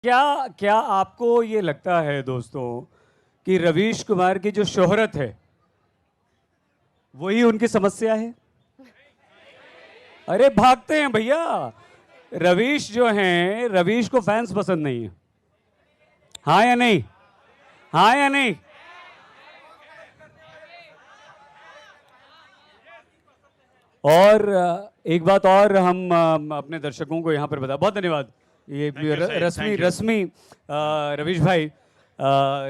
क्या क्या आपको ये लगता है दोस्तों कि रवीश कुमार की जो शोहरत है वही उनकी समस्या है? अरे भागते हैं भैया। रवीश जो हैं, रवीश को फैंस पसंद नहीं है। हाँ या नहीं? हाँ या नहीं? और एक बात और हम अपने दर्शकों को यहाँ पर बता, बहुत धन्यवाद। ये Thank you, Syed. Rashmi Thank you. रश्मि रवीश भाई,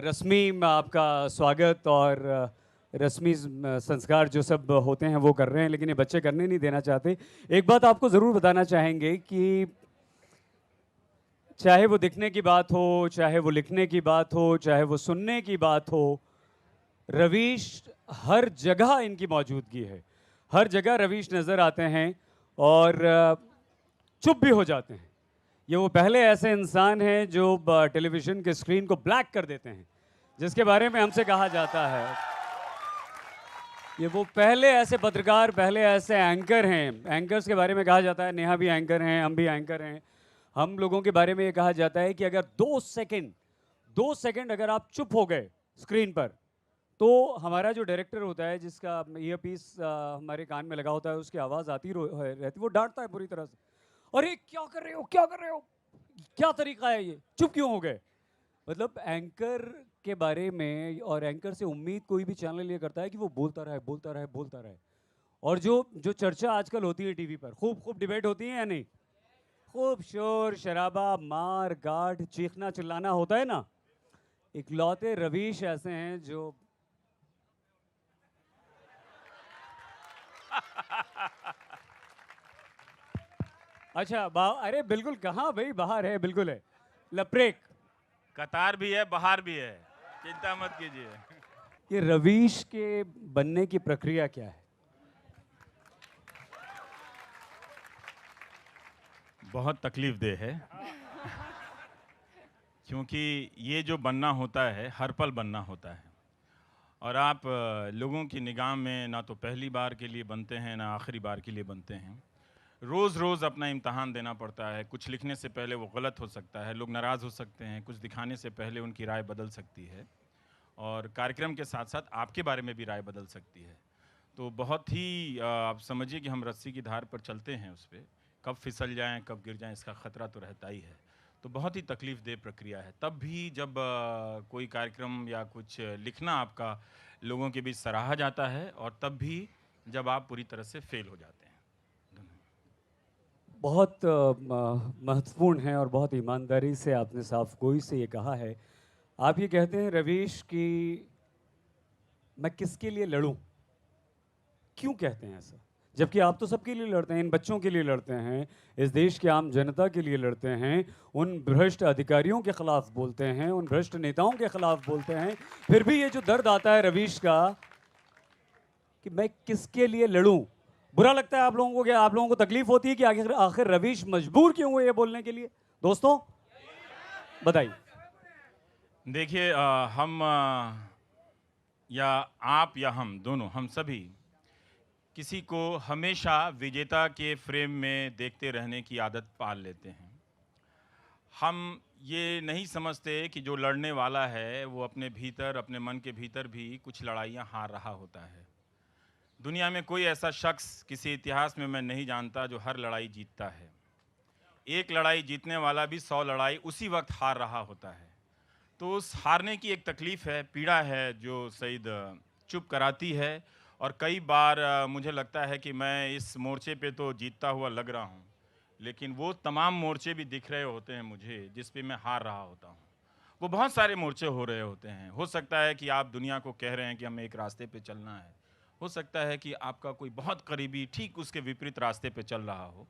रश्मि में आपका स्वागत। और रश्मि संस्कार जो सब होते हैं वो कर रहे हैं, लेकिन ये बच्चे करने नहीं देना चाहते। एक बात आपको ज़रूर बताना चाहेंगे कि चाहे वो दिखने की बात हो, चाहे वो लिखने की बात हो, चाहे वो सुनने की बात हो, रवीश हर जगह इनकी मौजूदगी है। हर जगह रवीश नज़र आते हैं और चुप भी हो जाते हैं। ये वो पहले ऐसे इंसान हैं जो टेलीविज़न के स्क्रीन को ब्लैक कर देते हैं, जिसके बारे में हमसे कहा जाता है। ये वो पहले ऐसे पत्रकार, पहले ऐसे एंकर हैं। एंकर्स के बारे में कहा जाता है, नेहा भी एंकर हैं, हम भी एंकर हैं। हम लोगों के बारे में ये कहा जाता है कि अगर 2 सेकंड अगर आप चुप हो गए स्क्रीन पर, तो हमारा जो डायरेक्टर होता है, जिसका ईयरपीस हमारे कान में लगा होता है, उसकी आवाज़ आती रहती, वो डांटता है पूरी तरह से, अरे क्या कर रहे हो, क्या कर रहे हो, क्या तरीका है ये, चुप क्यों हो गए। मतलब एंकर के बारे में, और एंकर से उम्मीद कोई भी चैनल ये करता है कि वो बोलता रहे, बोलता रहे, बोलता रहे। और जो जो चर्चा आजकल होती है टीवी पर, खूब खूब डिबेट होती है या नहीं, खूब शोर शराबा, मार गाठ, चीखना चिल्लाना होता है ना, इकलौते रवीश ऐसे हैं जो अच्छा अरे बिल्कुल, कहाँ भाई, बाहर है, बिल्कुल है, लपरेक। कतार भी है, बाहर भी है, चिंता मत कीजिए। ये रवीश के बनने की प्रक्रिया क्या है? बहुत तकलीफ दे है क्योंकि ये जो बनना होता है हर पल बनना होता है, और आप लोगों की निगाह में ना तो पहली बार के लिए बनते हैं ना आखिरी बार के लिए बनते हैं। रोज़ रोज़ अपना इम्तहान देना पड़ता है। कुछ लिखने से पहले वो गलत हो सकता है, लोग नाराज़ हो सकते हैं, कुछ दिखाने से पहले उनकी राय बदल सकती है, और कार्यक्रम के साथ साथ आपके बारे में भी राय बदल सकती है। तो बहुत ही आप समझिए कि हम रस्सी की धार पर चलते हैं, उस पर कब फिसल जाएं, कब गिर जाएं, इसका ख़तरा तो रहता ही है। तो बहुत ही तकलीफ़ दे प्रक्रिया है। तब भी जब कोई कार्यक्रम या कुछ लिखना आपका लोगों के बीच सराहा जाता है, और तब भी जब आप पूरी तरह से फेल हो जाते हैं। बहुत महत्वपूर्ण है, और बहुत ईमानदारी से आपने साफ गोई से ये कहा है। आप ये कहते हैं रवीश कि मैं किसके लिए लड़ूं, क्यों कहते हैं ऐसा, जबकि आप तो सबके लिए लड़ते हैं, इन बच्चों के लिए लड़ते हैं, इस देश की आम जनता के लिए लड़ते हैं, उन भ्रष्ट अधिकारियों के खिलाफ बोलते हैं, उन भ्रष्ट नेताओं के खिलाफ बोलते हैं। फिर भी ये जो दर्द आता है रवीश का कि मैं किसके लिए लड़ूं, बुरा लगता है आप लोगों को? क्या आप लोगों को तकलीफ होती है कि आखिर आखिर रवीश मजबूर क्यों हुए ये बोलने के लिए? दोस्तों बताइए। देखिए, हम या आप या हम दोनों, हम सभी किसी को हमेशा विजेता के फ्रेम में देखते रहने की आदत पाल लेते हैं। हम ये नहीं समझते कि जो लड़ने वाला है वो अपने भीतर, अपने मन के भीतर भी कुछ लड़ाइयाँ हार रहा होता है। दुनिया में कोई ऐसा शख्स किसी इतिहास में मैं नहीं जानता जो हर लड़ाई जीतता है। एक लड़ाई जीतने वाला भी 100 लड़ाई उसी वक्त हार रहा होता है। तो उस हारने की एक तकलीफ़ है, पीड़ा है, जो सईद चुप कराती है। और कई बार मुझे लगता है कि मैं इस मोर्चे पे तो जीतता हुआ लग रहा हूँ, लेकिन वो तमाम मोर्चे भी दिख रहे होते हैं मुझे जिस पे मैं हार रहा होता हूँ। वो बहुत सारे मोर्चे हो रहे होते हैं। हो सकता है कि आप दुनिया को कह रहे हैं कि हमें एक रास्ते पे चलना है, हो सकता है कि आपका कोई बहुत करीबी ठीक उसके विपरीत रास्ते पे चल रहा हो,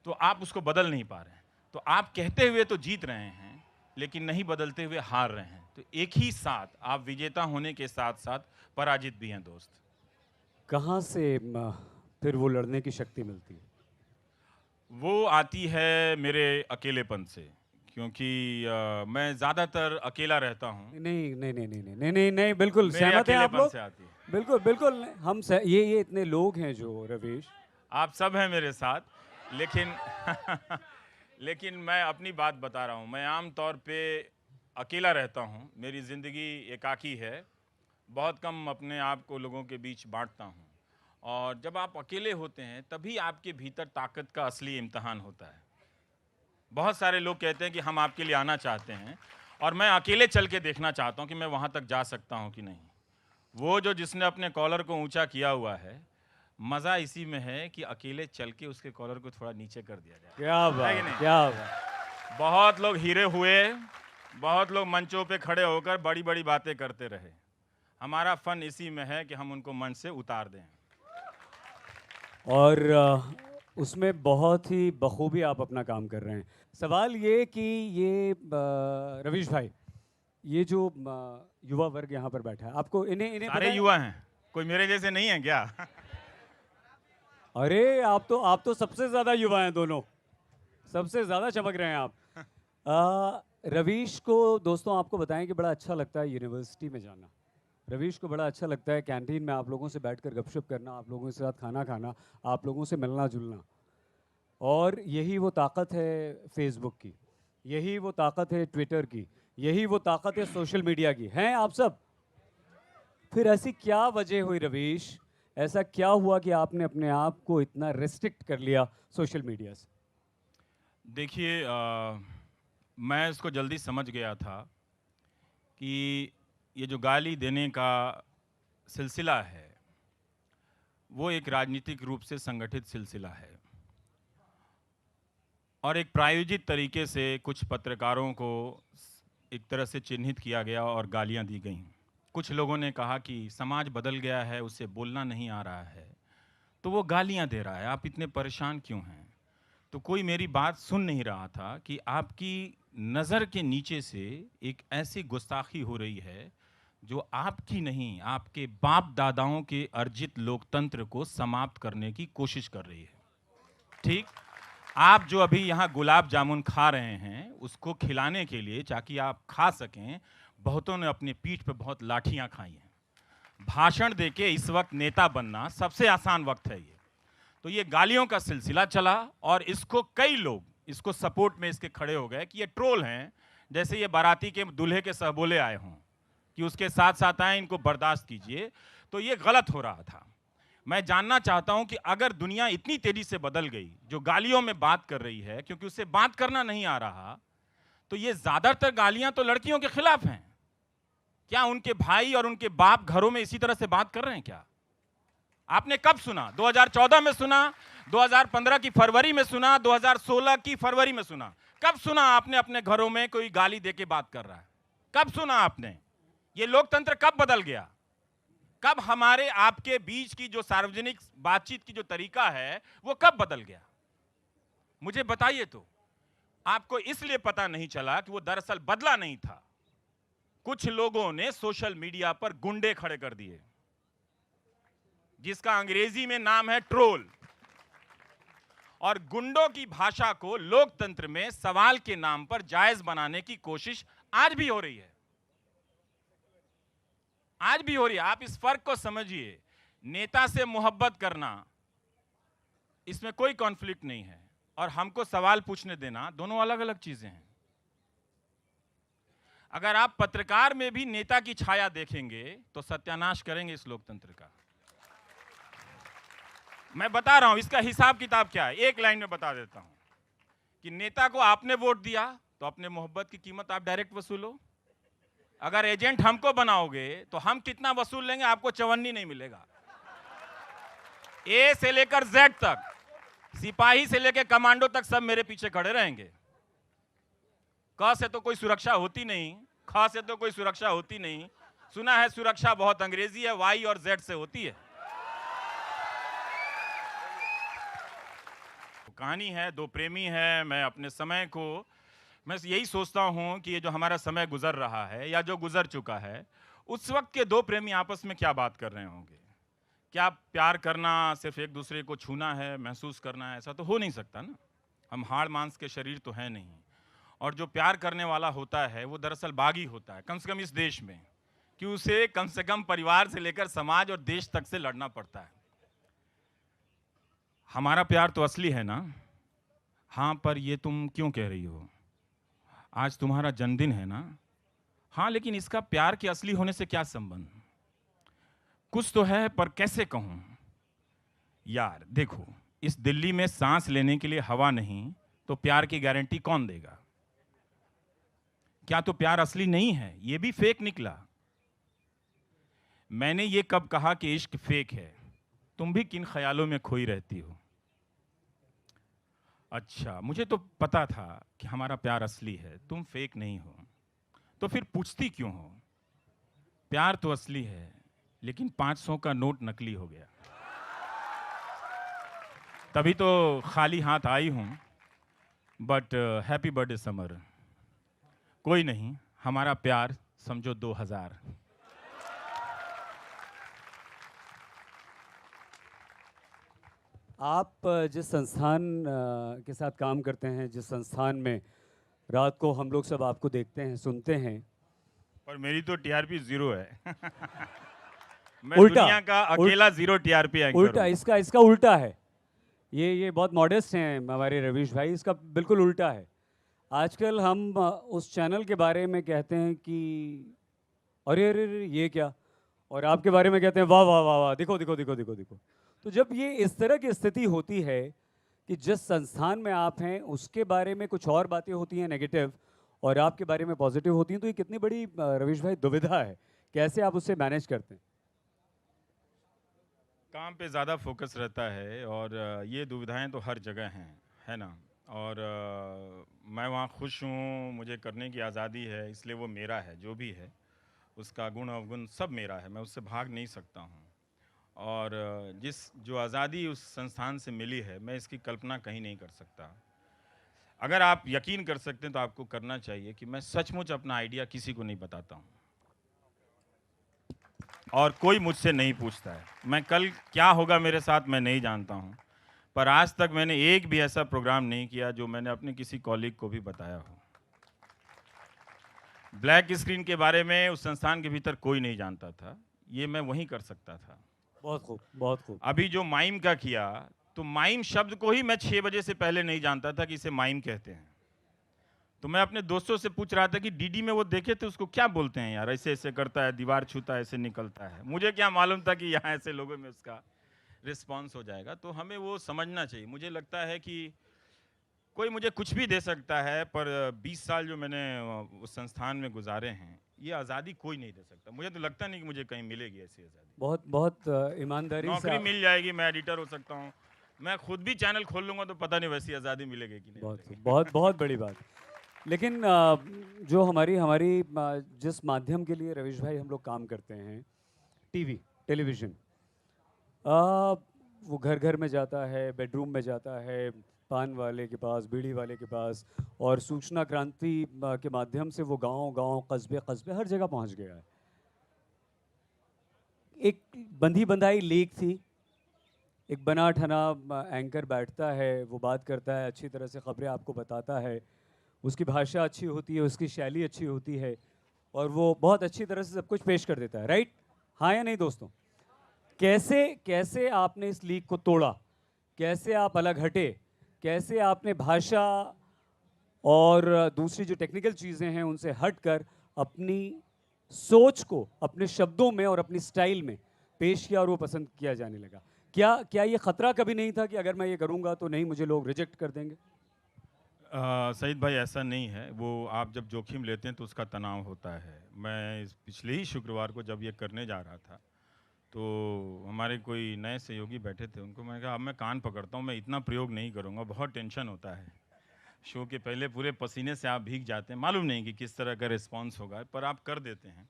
तो आप उसको बदल नहीं पा रहे हैं। तो आप कहते हुए तो जीत रहे हैं, लेकिन नहीं बदलते हुए हार रहे हैं। तो एक ही साथ आप विजेता होने के साथ साथ पराजित भी हैं दोस्त। कहाँ से फिर वो लड़ने की शक्ति मिलती है? वो आती है मेरे अकेलेपन से, क्योंकि मैं ज़्यादातर अकेला रहता हूँ। नहीं नहीं नहीं नहीं नहीं नहीं नहीं नहीं, बिल्कुल मेरे सहमत हैं आप अकेलेपन लोग? से आती है। बिल्कुल बिल्कुल, ये इतने लोग हैं जो रवीश। आप सब हैं मेरे साथ, लेकिन लेकिन मैं अपनी बात बता रहा हूँ। मैं आम तौर पे अकेला रहता हूँ, मेरी ज़िंदगी एकाकी है, बहुत कम अपने आप को लोगों के बीच बांटता हूँ। और जब आप अकेले होते हैं तभी आपके भीतर ताकत का असली इम्तहान होता है। बहुत सारे लोग कहते हैं कि हम आपके लिए आना चाहते हैं, और मैं अकेले चल के देखना चाहता हूँ कि मैं वहाँ तक जा सकता हूँ कि नहीं। वो जो जिसने अपने कॉलर को ऊंचा किया हुआ है, मज़ा इसी में है कि अकेले चल के उसके कॉलर को थोड़ा नीचे कर दिया जाए। क्या है कि बात, नहीं? क्या बात। बहुत लोग हीरे हुए, बहुत लोग मंचों पे खड़े होकर बड़ी बड़ी बातें करते रहे। हमारा फन इसी में है कि हम उनको मंच से उतार दें। और उसमें बहुत ही बखूबी आप अपना काम कर रहे हैं। सवाल ये कि ये रवीश भाई, ये जो युवा वर्ग यहाँ पर बैठा है, आपको इन्हें इन्हें सारे पता है? युवा हैं, कोई मेरे जैसे नहीं है क्या? अरे आप तो सबसे ज़्यादा युवा हैं दोनों, सबसे ज़्यादा चमक रहे हैं आप। रवीश को दोस्तों आपको बताएं कि बड़ा अच्छा लगता है यूनिवर्सिटी में जाना। रवीश को बड़ा अच्छा लगता है कैंटीन में आप लोगों से बैठकर गपशप करना, आप लोगों के साथ खाना खाना, आप लोगों से मिलना जुलना। और यही वो ताकत है फेसबुक की, यही वो ताकत है ट्विटर की, यही वो ताकत है सोशल मीडिया की। हैं आप सब? फिर ऐसी क्या वजह हुई रवीश, ऐसा क्या हुआ कि आपने अपने आप को इतना रेस्ट्रिक्ट कर लिया सोशल मीडिया से? देखिए, मैं इसको जल्दी समझ गया था कि ये जो गाली देने का सिलसिला है, वो एक राजनीतिक रूप से संगठित सिलसिला है, और एक प्रायोजित तरीके से कुछ पत्रकारों को एक तरह से चिन्हित किया गया और गालियां दी गईं। कुछ लोगों ने कहा कि समाज बदल गया है, उससे बोलना नहीं आ रहा है, तो वो गालियां दे रहा है, आप इतने परेशान क्यों हैं? तो कोई मेरी बात सुन नहीं रहा था कि आपकी नज़र के नीचे से एक ऐसी गुस्ताखी हो रही है जो आपकी नहीं, आपके बाप दादाओं के अर्जित लोकतंत्र को समाप्त करने की कोशिश कर रही है। ठीक? आप जो अभी यहाँ गुलाब जामुन खा रहे हैं, उसको खिलाने के लिए, ताकि आप खा सकें, बहुतों ने अपनी पीठ पे बहुत लाठियाँ खाई हैं। भाषण देके इस वक्त नेता बनना सबसे आसान वक्त है ये। तो ये गालियों का सिलसिला चला, और इसको कई लोग इसको सपोर्ट में इसके खड़े हो गए कि ये ट्रोल हैं, जैसे ये बाराती के दूल्हे के सहबोले आए हों कि उसके साथ साथ आए, इनको बर्दाश्त कीजिए। तो ये गलत हो रहा था। मैं जानना चाहता हूं कि अगर दुनिया इतनी तेजी से बदल गई, जो गालियों में बात कर रही है क्योंकि उसे बात करना नहीं आ रहा, तो ये ज्यादातर गालियां तो लड़कियों के खिलाफ हैं। क्या उनके भाई और उनके बाप घरों में इसी तरह से बात कर रहे हैं क्या? आपने कब सुना? 2014 में सुना, 2015 की फरवरी में सुना, 2016 की फरवरी में सुना। कब सुना आपने अपने घरों में कोई गाली देके बात कर रहा है? कब सुना आपने? ये लोकतंत्र कब बदल गया? कब हमारे आपके बीच की जो सार्वजनिक बातचीत की जो तरीका है, वो कब बदल गया? मुझे बताइए। तो आपको इसलिए पता नहीं चला कि वो दरअसल बदला नहीं था। कुछ लोगों ने सोशल मीडिया पर गुंडे खड़े कर दिए, जिसका अंग्रेजी में नाम है ट्रोल। और गुंडों की भाषा को लोकतंत्र में सवाल के नाम पर जायज बनाने की कोशिश आज भी हो रही है, आज भी हो रही है। आप इस फर्क को समझिए। नेता से मोहब्बत करना, इसमें कोई कॉन्फ्लिक्ट नहीं है, और हमको सवाल पूछने देना, दोनों अलग अलग चीजें हैं। अगर आप पत्रकार में भी नेता की छाया देखेंगे तो सत्यानाश करेंगे इस लोकतंत्र का। मैं बता रहा हूं इसका हिसाब किताब क्या है, एक लाइन में बता देता हूं कि नेता को आपने वोट दिया तो अपने मोहब्बत की कीमत आप डायरेक्ट वसूलो। अगर एजेंट हमको बनाओगे तो हम कितना वसूल लेंगे, आपको चवन्नी नहीं मिलेगा। ए से लेकर जेड तक, सिपाही से लेकर कमांडो तक सब मेरे पीछे खड़े रहेंगे। क से तो कोई सुरक्षा होती नहीं, ख से तो कोई सुरक्षा होती नहीं। सुना है सुरक्षा बहुत अंग्रेजी है, वाई और जेड से होती है। कहानी है, दो प्रेमी है। मैं अपने समय को, मैं यही सोचता हूं कि ये जो हमारा समय गुजर रहा है या जो गुजर चुका है, उस वक्त के दो प्रेमी आपस में क्या बात कर रहे होंगे। क्या प्यार करना सिर्फ एक दूसरे को छूना है, महसूस करना है? ऐसा तो हो नहीं सकता ना। हम हाड़ मांस के शरीर तो है नहीं। और जो प्यार करने वाला होता है वो दरअसल बागी होता है, कम से कम इस देश में, कि उसे कम से कम परिवार से लेकर समाज और देश तक से लड़ना पड़ता है। हमारा प्यार तो असली है ना। हाँ, पर ये तुम क्यों कह रही हो? आज तुम्हारा जन्मदिन है ना? हाँ, लेकिन इसका प्यार के असली होने से क्या संबंध? कुछ तो है, पर कैसे कहूँ? यार देखो, इस दिल्ली में सांस लेने के लिए हवा नहीं, तो प्यार की गारंटी कौन देगा? क्या तो प्यार असली नहीं है? ये भी फेक निकला। मैंने ये कब कहा कि इश्क फेक है? तुम भी किन ख्यालों में खोई रहती हो? अच्छा, मुझे तो पता था कि हमारा प्यार असली है, तुम फेक नहीं हो। तो फिर पूछती क्यों हो? प्यार तो असली है, लेकिन 500 का नोट नकली हो गया। तभी तो खाली हाथ आई हूं। But happy birthday summer. कोई नहीं, हमारा प्यार समझो 2000। आप जिस संस्थान के साथ काम करते हैं, जिस संस्थान में रात को हम लोग सब आपको देखते हैं, सुनते हैं। पर मेरी तो टीआरपी 0 है। मैं उल्टा दुनिया का अकेला 0 टीआरपी एंकर उल्टा हूं। इसका उल्टा है। ये बहुत मॉडेस्ट हैं हमारे रवीश भाई, इसका बिल्कुल उल्टा है। आजकल हम उस चैनल के बारे में कहते हैं कि अरे अरे अरे ये क्या, और आपके बारे में कहते हैं वाह वाह वाह वाह, देखो देखो देखो देखो देखो। तो जब ये इस तरह की स्थिति होती है कि जिस संस्थान में आप हैं उसके बारे में कुछ और बातें होती हैं नेगेटिव, और आपके बारे में पॉजिटिव होती हैं, तो ये कितनी बड़ी रवीश भाई दुविधा है, कैसे आप उससे मैनेज करते हैं? काम पे ज़्यादा फोकस रहता है, और ये दुविधाएं तो हर जगह हैं, है ना? और मैं वहाँ खुश हूँ, मुझे करने की आज़ादी है, इसलिए वो मेरा है। जो भी है उसका गुण अवगुण सब मेरा है, मैं उससे भाग नहीं सकता हूँ। और जिस जो आज़ादी उस संस्थान से मिली है, मैं इसकी कल्पना कहीं नहीं कर सकता। अगर आप यकीन कर सकते हैं तो आपको करना चाहिए कि मैं सचमुच अपना आइडिया किसी को नहीं बताता हूँ, और कोई मुझसे नहीं पूछता है। मैं कल क्या होगा मेरे साथ मैं नहीं जानता हूँ, पर आज तक मैंने एक भी ऐसा प्रोग्राम नहीं किया जो मैंने अपने किसी कॉलीग को भी बताया हो। ब्लैक स्क्रीन के बारे में उस संस्थान के भीतर कोई नहीं जानता था, ये मैं वहीं कर सकता था। बहुत खूब, बहुत खूब। अभी जो माइम का किया, तो माइम शब्द को ही मैं 6 बजे से पहले नहीं जानता था कि इसे माइम कहते हैं। तो मैं अपने दोस्तों से पूछ रहा था कि डीडी में वो देखे थे उसको क्या बोलते हैं यार, ऐसे ऐसे करता है, दीवार छूता है, ऐसे निकलता है। मुझे क्या मालूम था कि यहाँ ऐसे लोगों में उसका रिस्पॉन्स हो जाएगा। तो हमें वो समझना चाहिए। मुझे लगता है कि कोई मुझे कुछ भी दे सकता है, पर 20 साल जो मैंने उस संस्थान में गुजारे हैं, ये आज़ादी कोई नहीं दे सकता। मुझे तो लगता नहीं कि मुझे कहीं मिलेगी ऐसी आज़ादी। बहुत बहुत ईमानदारी से नौकरी मिल जाएगी, मैं एडिटर हो सकता हूँ, मैं खुद भी चैनल खोल लूँगा, तो पता नहीं वैसी आज़ादी मिलेगी कि नहीं बहुत खूब, मिलेगी। बहुत बहुत बड़ी बात। लेकिन जो हमारी हमारी जिस माध्यम के लिए रवीश भाई हम लोग काम करते हैं, टीवी, टेलीविज़न, वो घर घर में जाता है, बेडरूम में जाता है, पान वाले के पास, बीड़ी वाले के पास, और सूचना क्रांति के माध्यम से वो गांव गांव, कस्बे कस्बे, हर जगह पहुंच गया है। एक बंधी बंधाई लीक थी, एक बना ठना एंकर बैठता है, वो बात करता है, अच्छी तरह से खबरें आपको बताता है, उसकी भाषा अच्छी होती है, उसकी शैली अच्छी होती है, और वो बहुत अच्छी तरह से सब कुछ पेश कर देता है, राइट? हाँ या नहीं दोस्तों? कैसे कैसे आपने इस लीग को तोड़ा, कैसे आप अलग हटे, कैसे आपने भाषा और दूसरी जो टेक्निकल चीज़ें हैं उनसे हटकर अपनी सोच को अपने शब्दों में और अपनी स्टाइल में पेश किया और वो पसंद किया जाने लगा? क्या क्या ये खतरा कभी नहीं था कि अगर मैं ये करूंगा तो नहीं, मुझे लोग रिजेक्ट कर देंगे? सईद भाई, ऐसा नहीं है। वो आप जब जोखिम लेते हैं तो उसका तनाव होता है। मैं पिछले ही शुक्रवार को जब ये करने जा रहा था, तो हमारे कोई नए सहयोगी बैठे थे, उनको मैंने कहा अब मैं कान पकड़ता हूँ, मैं इतना प्रयोग नहीं करूँगा, बहुत टेंशन होता है। शो के पहले पूरे पसीने से आप भीग जाते हैं, मालूम नहीं कि किस तरह का रिस्पॉन्स होगा, पर आप कर देते हैं।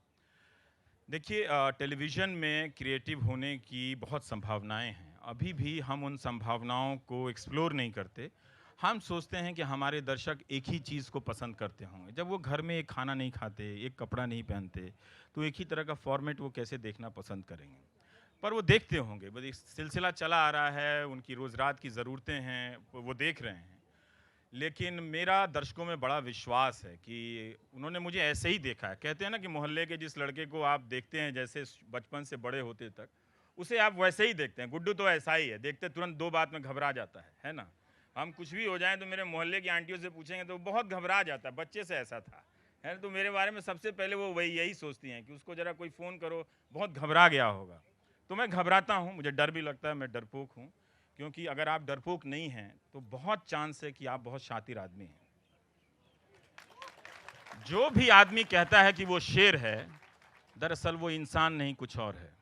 देखिए, टेलीविज़न में क्रिएटिव होने की बहुत संभावनाएं हैं। अभी भी हम उन संभावनाओं को एक्सप्लोर नहीं करते। हम सोचते हैं कि हमारे दर्शक एक ही चीज़ को पसंद करते होंगे। जब वो घर में एक खाना नहीं खाते, एक कपड़ा नहीं पहनते, तो एक ही तरह का फॉर्मेट वो कैसे देखना पसंद करेंगे? पर वो देखते होंगे, बस एक सिलसिला चला आ रहा है, उनकी रोज़ रात की ज़रूरतें हैं, वो देख रहे हैं। लेकिन मेरा दर्शकों में बड़ा विश्वास है कि उन्होंने मुझे ऐसे ही देखा है। कहते हैं ना कि मोहल्ले के जिस लड़के को आप देखते हैं जैसे बचपन से बड़े होते तक, उसे आप वैसे ही देखते हैं। गुड्डू तो ऐसा ही है, देखते तुरंत 2 बात में घबरा जाता है ना? हम कुछ भी हो जाएं तो मेरे मोहल्ले की आंटियों से पूछेंगे तो बहुत घबरा जाता है, बच्चे से ऐसा था है ना। तो मेरे बारे में सबसे पहले वो वही यही सोचती हैं कि उसको ज़रा कोई फ़ोन करो, बहुत घबरा गया होगा। तो मैं घबराता हूँ, मुझे डर भी लगता है, मैं डरपोक हूँ। क्योंकि अगर आप डरपोक नहीं हैं तो बहुत चांस है कि आप बहुत शातिर आदमी हैं। जो भी आदमी कहता है कि वो शेर है, दरअसल वो इंसान नहीं, कुछ और है।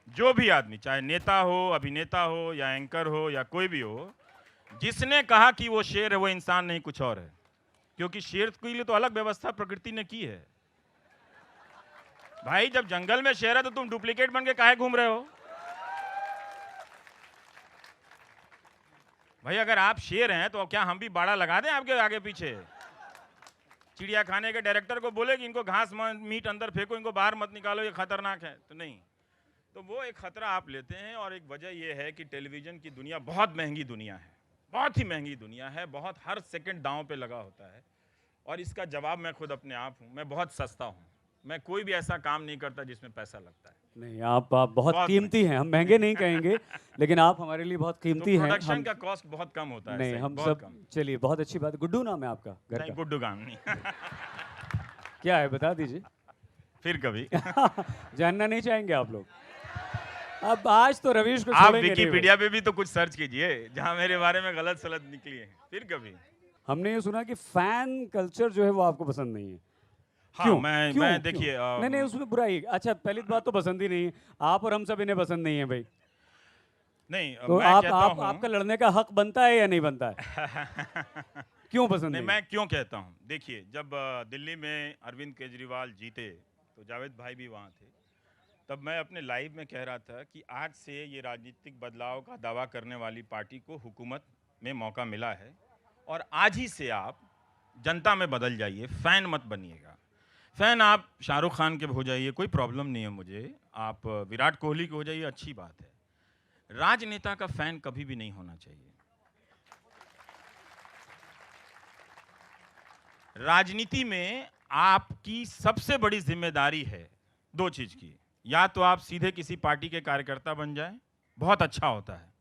जो भी आदमी, चाहे नेता हो, अभिनेता हो या एंकर हो या कोई भी हो, जिसने कहा कि वो शेर है वो इंसान नहीं, कुछ और है। क्योंकि शेर के लिए तो अलग व्यवस्था प्रकृति ने की है। भाई जब जंगल में शेर है तो तुम डुप्लीकेट बन के काहे घूम रहे हो? भाई अगर आप शेर हैं तो क्या हम भी बाड़ा लगा दें आपके आगे पीछे? चिड़िया खाने के डायरेक्टर को बोले कि इनको घास मीट अंदर फेंको, इनको बाहर मत निकालो, ये खतरनाक है, तो नहीं। तो वो एक खतरा आप लेते हैं। और एक वजह यह है कि टेलीविज़न की दुनिया बहुत महंगी दुनिया है, बहुत ही महंगी दुनिया है, बहुत हर सेकंड दांव पे लगा होता है। और इसका जवाब मैं खुद अपने आप हूँ, मैं बहुत सस्ता हूँ। मैं कोई भी ऐसा काम नहीं करता जिसमें पैसा लगता है। नहीं, आप बहुत बहुत कीमती हैं, हम महंगे नहीं कहेंगे, लेकिन आप हमारे लिए बहुत तो कीमती हैं। प्रोडक्शन हम का कॉस्ट बहुत कम होता है, नहीं, सही, हम बहुत सब कम। चलिए, बहुत अच्छी बात है। गुड्डू नाम है आपका घर नहीं, का? गुड्डू गाम नहीं। क्या है बता दीजिए। फिर कभी। जानना नहीं चाहेंगे आप लोग? अब आज तो रवीश को आप छोड़ेंगे नहीं भाई। विकिपीडिया पे भी तो कुछ सर्च कीजिए जहां मेरे बारे में गलत सलत निकली है, फिर कभी। हमने ये सुना कि फैन कल्चर जो है वो आपको पसंद नहीं है। हाँ, क्यों? मैं क्यों? देखिए नहीं नहीं, उसमें बुराई। अच्छा, पहली बात तो पसंद ही नहीं है। आप और हम सब इन्हें पसंद नहीं है भाई। नहीं, तो मैं कहता हूँ। आपका लड़ने का हक बनता है या नहीं बनता है? क्यों पसंद नहीं, नहीं? मैं क्यों कहता हूँ, देखिए जब दिल्ली में अरविंद केजरीवाल जीते तो जावेद भाई भी वहाँ थे। तब मैं अपने लाइव में कह रहा था कि आज से ये राजनीतिक बदलाव का दावा करने वाली पार्टी को हुकूमत में मौका मिला है और आज ही से आप जनता में बदल जाइए, फ़ैन मत बनिएगा। फ़ैन आप शाहरुख खान के हो जाइए, कोई प्रॉब्लम नहीं है मुझे। आप विराट कोहली के हो जाइए, अच्छी बात है। राजनेता का फ़ैन कभी भी नहीं होना चाहिए। राजनीति में आपकी सबसे बड़ी जिम्मेदारी है दो चीज़ की। या तो आप सीधे किसी पार्टी के कार्यकर्ता बन जाएं, बहुत अच्छा होता है।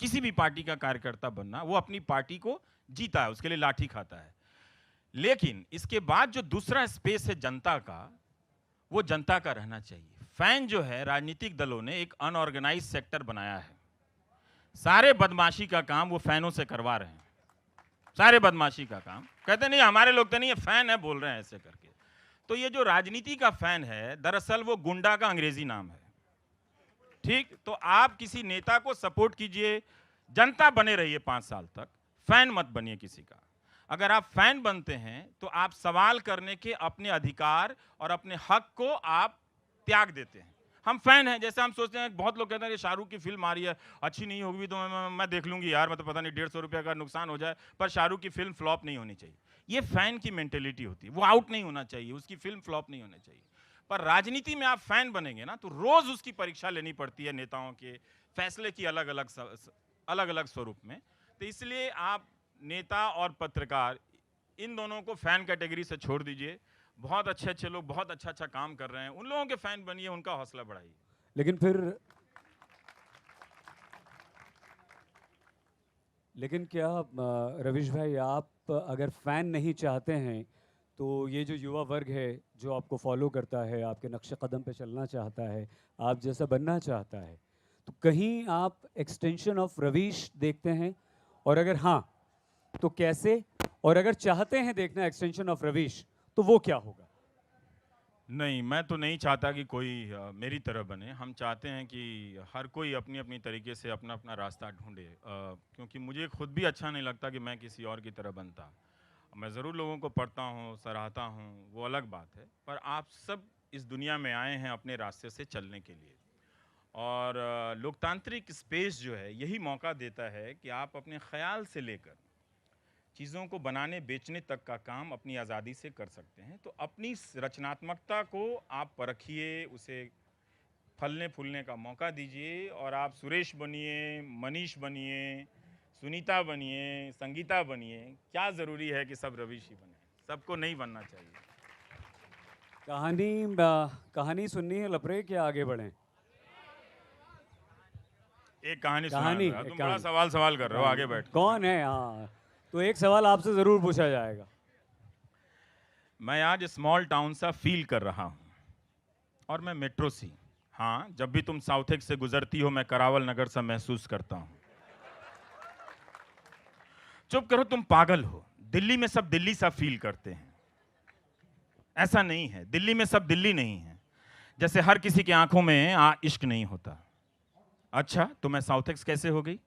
किसी भी पार्टी का कार्यकर्ता बनना, वो अपनी पार्टी को जीता है, उसके लिए लाठी खाता है। लेकिन इसके बाद जो दूसरा स्पेस है जनता का, वो जनता का रहना चाहिए। फैन जो है, राजनीतिक दलों ने एक अनऑर्गेनाइज सेक्टर बनाया है। सारे बदमाशी का काम वो फैनों से करवा रहे हैं। सारे बदमाशी का काम कहते नहीं हमारे लोग तो नहीं है, फैन है, बोल रहे हैं ऐसे करके। तो ये जो राजनीति का फैन है, दरअसल वो गुंडा का अंग्रेजी नाम है। ठीक, तो आप किसी नेता को सपोर्ट कीजिए, जनता बने रहिए 5 साल तक, फैन मत बनिए किसी का। अगर आप फैन बनते हैं तो आप सवाल करने के अपने अधिकार और अपने हक को आप त्याग देते हैं। हम फैन हैं, जैसे हम सोचते हैं, बहुत लोग कहते हैं कि शाहरुख की फिल्म आ रही है, अच्छी नहीं होगी तो मैं देख लूंगी यार, मैं तो पता नहीं 150 रुपये का नुकसान हो जाए, पर शाहरुख की फिल्म फ्लॉप नहीं होनी चाहिए। ये फैन की मेंटेलिटी होती है, वो आउट नहीं होना चाहिए, उसकी फिल्म फ्लॉप नहीं होनी चाहिए। पर राजनीति में आप फैन बनेंगे ना, तो रोज उसकी परीक्षा लेनी पड़ती है, नेताओं के फैसले की अलग अलग स्वरूप में। तो इसलिए आप नेता और पत्रकार इन दोनों को फैन कैटेगरी से छोड़ दीजिए। बहुत अच्छे अच्छे लोग बहुत अच्छा काम कर रहे हैं, उन लोगों के फैन बनिए, उनका हौसला बढ़ाइए। लेकिन क्या रवीश भाई, आप अगर फैन नहीं चाहते हैं तो ये जो युवा वर्ग है जो आपको फॉलो करता है, आपके नक्शे कदम पे चलना चाहता है, आप जैसा बनना चाहता है, तो कहीं आप एक्सटेंशन ऑफ रवीश देखते हैं? और अगर हाँ तो कैसे? और अगर चाहते हैं देखना एक्सटेंशन ऑफ रवीश तो वो क्या होगा? नहीं, मैं तो नहीं चाहता कि कोई मेरी तरह बने। हम चाहते हैं कि हर कोई अपनी अपनी तरीके से अपना अपना रास्ता ढूंढे, क्योंकि मुझे खुद भी अच्छा नहीं लगता कि मैं किसी और की तरह बनता। मैं ज़रूर लोगों को पढ़ता हूँ, सराहता हूँ, वो अलग बात है, पर आप सब इस दुनिया में आए हैं अपने रास्ते से चलने के लिए। और लोकतांत्रिक स्पेस जो है यही मौका देता है कि आप अपने ख्याल से लेकर चीज़ों को बनाने बेचने तक का काम अपनी आज़ादी से कर सकते हैं। तो अपनी रचनात्मकता को आप परखिए, उसे फलने फूलने का मौका दीजिए, और आप सुरेश बनिए, मनीष बनिए, सुनीता बनिए, संगीता बनिए। क्या ज़रूरी है कि सब रवीश ही बने? सबको नहीं बनना चाहिए। कहानी सुननी है लपरे, क्या आगे बढ़ें? एक कहानी कहानी, सुना। एक तुम बड़ा कहानी। सवाल कर रहे हो, आगे बैठ। कौन है? हाँ, तो एक सवाल आपसे जरूर पूछा जाएगा। मैं आज स्मॉल टाउन सा फील कर रहा हूँ और मैं मेट्रो सी। हाँ, जब भी तुम साउथेक से गुजरती हो मैं करावल नगर सा महसूस करता हूँ। चुप करो, तुम पागल हो। दिल्ली में सब दिल्ली सा फील करते हैं। ऐसा नहीं है, दिल्ली में सब दिल्ली नहीं है। जैसे हर किसी की आंखों में इश्क नहीं होता। अच्छा, तो मैं साउथेक्स कैसे हो गई?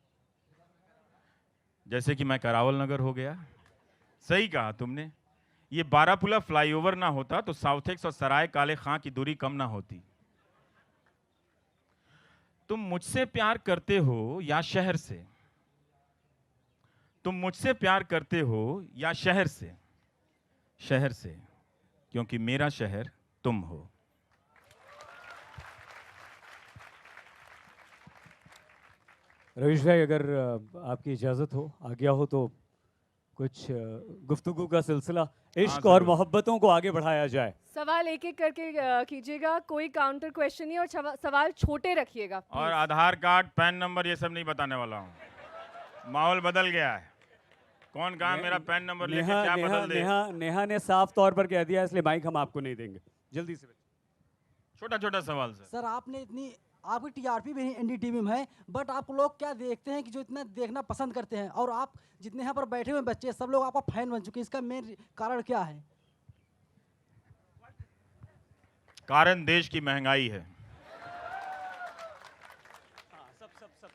जैसे कि मैं करावल नगर हो गया। सही कहा तुमने। ये बारापुला फ्लाईओवर ना होता तो साउथेक्स और सराय काले खां की दूरी कम ना होती। तुम मुझसे प्यार करते हो या शहर से? तुम मुझसे प्यार करते हो या शहर से? शहर से, क्योंकि मेरा शहर तुम हो। रवीश भाई, अगर आपकी इजाज़त हो, आज्ञा हो, तो कुछ गुफ्तगू का सिलसिला इश्क और जरूर। मोहब्बतों को आगे बढ़ाया जाए। सवाल एक एक करके कीजिएगा, कोई काउंटर क्वेश्चन नहीं, और सवाल छोटे रखिएगा और please। Aadhaar card, pan number ये सब नहीं बताने वाला हूँ। माहौल बदल गया है। कौन कहा मेरा पैन नंबर लेके नेहा क्या नेहा बदल दे। नेहा नेहा ने साफ तौर पर कह दिया, इसलिए माइक हम आपको नहीं देंगे। जल्दी से। छोटा छोटा सवाल सर। सर आपने इतनी आपकी टीआरपी भी एनडीटीवी में है, बट आप लोग क्या देखते हैं कि जो इतना देखना पसंद करते हैं, और आप जितने यहाँ पर बैठे हुए बच्चे सब लोग आपका फैन बन चुके हैं, इसका मेन कारण क्या है? कारण देश की महंगाई है।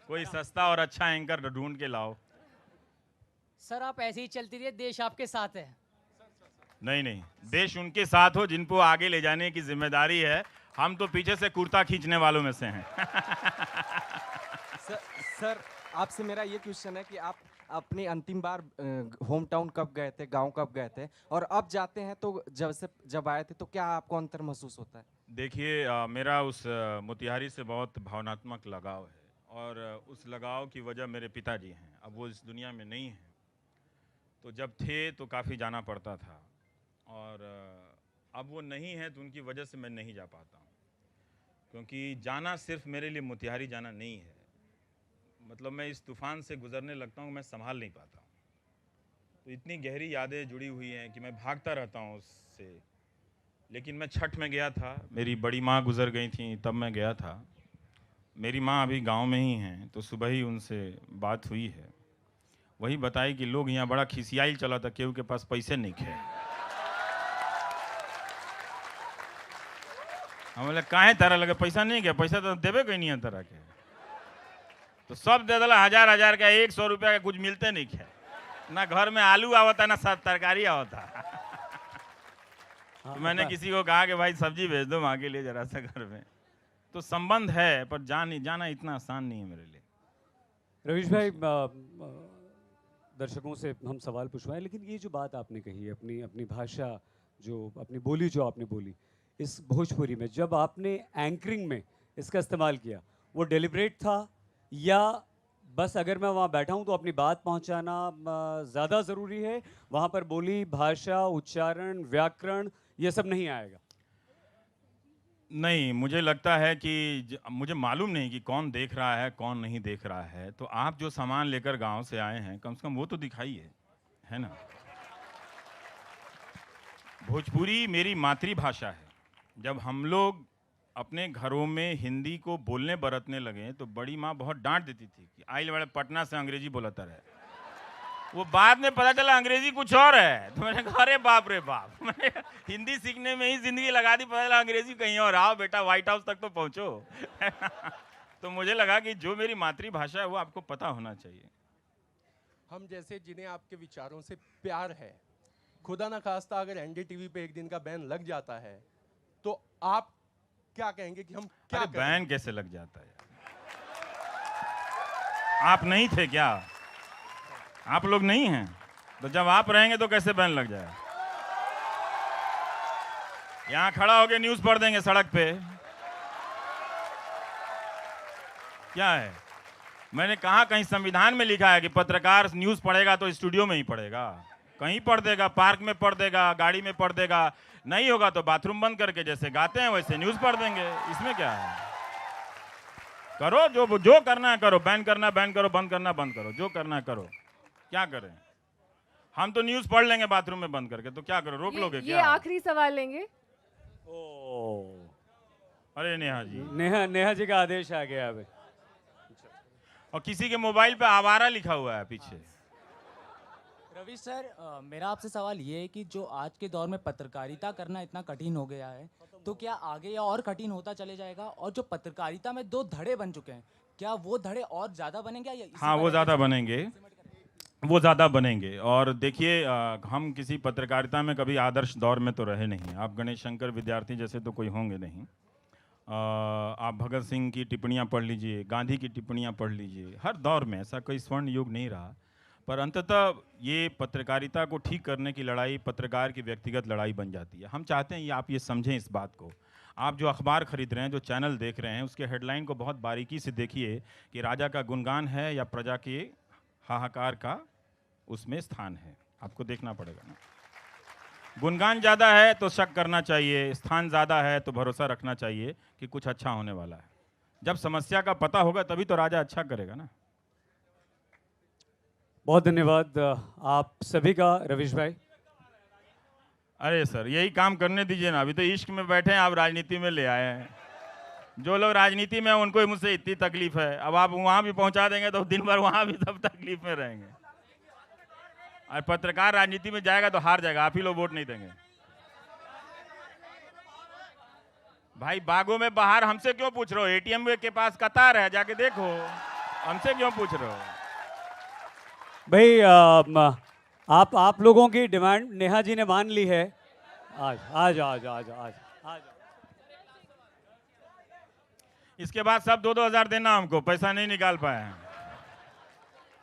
कोई सस्ता और अच्छा एंकर ढूंढ के लाओ। सर आप ऐसे ही चलती रहिए, देश आपके साथ है। नहीं नहीं, देश उनके साथ हो जिनको आगे ले जाने की जिम्मेदारी है। हम तो पीछे से कुर्ता खींचने वालों में से हैं। सर आपसे मेरा ये क्वेश्चन है कि आप अपनी अंतिम बार होम टाउन कब गए थे, गांव कब गए थे, और अब जाते हैं तो जब आए थे तो क्या आपको अंतर महसूस होता है? देखिए, मेरा उस मोतिहारी से बहुत भावनात्मक लगाव है और उस लगाव की वजह मेरे पिताजी हैं। अब वो इस दुनिया में नहीं हैं, तो जब थे तो काफ़ी जाना पड़ता था, और अब वो नहीं है तो उनकी वजह से मैं नहीं जा पाता हूँ। क्योंकि जाना सिर्फ मेरे लिए मोतिहारी जाना नहीं है, मतलब मैं इस तूफ़ान से गुजरने लगता हूँ, मैं संभाल नहीं पाता हूँ। तो इतनी गहरी यादें जुड़ी हुई हैं कि मैं भागता रहता हूँ उससे। लेकिन मैं छठ में गया था, मेरी बड़ी माँ गुजर गई थी, तब मैं गया था। मेरी माँ अभी गांव में ही हैं, तो सुबह ही उनसे बात हुई है। वही बताई कि लोग यहाँ बड़ा खिसियाई चला था, केहू के पास पैसे नहीं थे। हम बोले काहे तरह लगे, पैसा नहीं क्या? पैसा तो देवे कोई नहीं है तरह के। तो सब दे दिला, हजार हजार का, 100 रुपया का कुछ मिलते नहीं खे। ना घर में आलू आवता ना सब तरकारी आवता। तो मैंने किसी को कहा कि भाई सब्जी भेज दो माँ के लिए जरा सा घर में। तो संबंध है, पर जाना इतना आसान नहीं है मेरे लिए। रवीश भाई, दर्शकों से हम सवाल पूछवाएं, लेकिन ये जो बात आपने कही, अपनी अपनी भाषा, जो अपनी बोली जो आपने बोली इस भोजपुरी में, जब आपने एंकरिंग में इसका इस्तेमाल किया, वो डेलिब्रेट था या बस अगर मैं वहाँ बैठा हूँ तो अपनी बात पहुँचाना ज़्यादा ज़रूरी है, वहाँ पर बोली, भाषा, उच्चारण, व्याकरण ये सब नहीं आएगा? नहीं, मुझे लगता है कि मुझे मालूम नहीं कि कौन देख रहा है कौन नहीं देख रहा है। तो आप जो सामान लेकर गांव से आए हैं, कम से कम वो तो दिखाइए, है ना। भोजपुरी मेरी मातृभाषा है। जब हम लोग अपने घरों में हिंदी को बोलने बरतने लगे तो बड़ी माँ बहुत डांट देती थी कि आइल वाले पटना से अंग्रेजी बोलता रहे। वो बाद में पता चला अंग्रेजी कुछ और है, तो मैंने कहा अरे बाप रे बाप, मैंने हिंदी सीखने में ही जिंदगी लगा दी, पता चला अंग्रेजी कहीं और। आओ बेटा व्हाइट हाउस तक तो पहुंचो। तो मुझे लगा कि जो मेरी मातृभाषा है वो आपको पता होना चाहिए। हम जैसे जिन्हें आपके विचारों से प्यार है, खुदा ना खास्ता अगर एनडीटीवी पे एक दिन का बैन लग जाता है तो आप क्या कहेंगे कि हम क्या अरे करें? बैन कैसे लग जाता है? आप नहीं थे क्या? आप लोग नहीं हैं, तो जब आप रहेंगे तो कैसे बैन लग जाए? यहां खड़ा होके न्यूज पढ़ देंगे सड़क पे, क्या है? मैंने कहा कहीं संविधान में लिखा है कि पत्रकार न्यूज पढ़ेगा तो स्टूडियो में ही पढ़ेगा? कहीं पढ़ देगा, पार्क में पढ़ देगा, गाड़ी में पढ़ देगा, नहीं होगा तो बाथरूम बंद करके जैसे गाते हैं वैसे न्यूज पढ़ देंगे। इसमें क्या है? करो, जो करना है करो, बैन करना बैन करो, बंद करना बंद करो, जो करना है करो। क्या करें? हम तो न्यूज़ पढ़ लेंगे बाथरूम में बंद करके, तो क्या करो, रोक लोगे ये क्या? आखिरी सवाल लेंगे। ओ, अरे नेहा जी, नेहा जी का आदेश आ गया अभी। और किसी के मोबाइल पे आवारा लिखा हुआ है पीछे। रवि सर, मेरा आपसे सवाल ये है कि जो आज के दौर में पत्रकारिता करना इतना कठिन हो गया है, तो क्या आगे या और कठिन होता चले जाएगा? और जो पत्रकारिता में 2 धड़े बन चुके हैं, क्या वो धड़े और ज़्यादा बनेंगे या इसी हाँ, का वो रहता ज़्यादा चलेगा? बनेंगे, वो ज़्यादा बनेंगे। और देखिए, हम किसी पत्रकारिता में कभी आदर्श दौर में तो रहे नहीं। आप गणेश शंकर विद्यार्थी जैसे तो कोई होंगे नहीं। आप भगत सिंह की टिप्पणियाँ पढ़ लीजिए, गांधी की टिप्पणियाँ पढ़ लीजिए, हर दौर में ऐसा कोई स्वर्ण युग नहीं रहा। पर अंततः ये पत्रकारिता को ठीक करने की लड़ाई पत्रकार की व्यक्तिगत लड़ाई बन जाती है। हम चाहते हैं आप ये समझें इस बात को। आप जो अखबार खरीद रहे हैं, जो चैनल देख रहे हैं, उसके हेडलाइन को बहुत बारीकी से देखिए कि राजा का गुणगान है या प्रजा के हाहाकार का उसमें स्थान है। आपको देखना पड़ेगा ना। गुणगान ज़्यादा है तो शक करना चाहिए, स्थान ज़्यादा है तो भरोसा रखना चाहिए कि कुछ अच्छा होने वाला है। जब समस्या का पता होगा तभी तो राजा अच्छा करेगा ना। बहुत धन्यवाद आप सभी का, रवीश भाई। अरे सर, यही काम करने दीजिए ना। अभी तो इश्क में बैठे हैं, आप राजनीति में ले आए हैं। जो लोग राजनीति में हैं उनको ही मुझसे इतनी तकलीफ है। अब आप वहाँ भी पहुँचा देंगे तो दिन भर वहाँ भी सब तकलीफ में रहेंगे। और पत्रकार राजनीति में जाएगा तो हार जाएगा, आप ही लोग वोट नहीं देंगे। भाई बागों में बाहर हमसे क्यों पूछ रहे हो? एटीएम के पास कतार है, जाके देखो। हमसे क्यों पूछ रहे हो? भाई आप लोगों की डिमांड नेहा जी ने मान ली है। आज आज आज आज आज आज इसके बाद सब 2-2 हज़ार देना हमको, पैसा नहीं निकाल पाए हैं।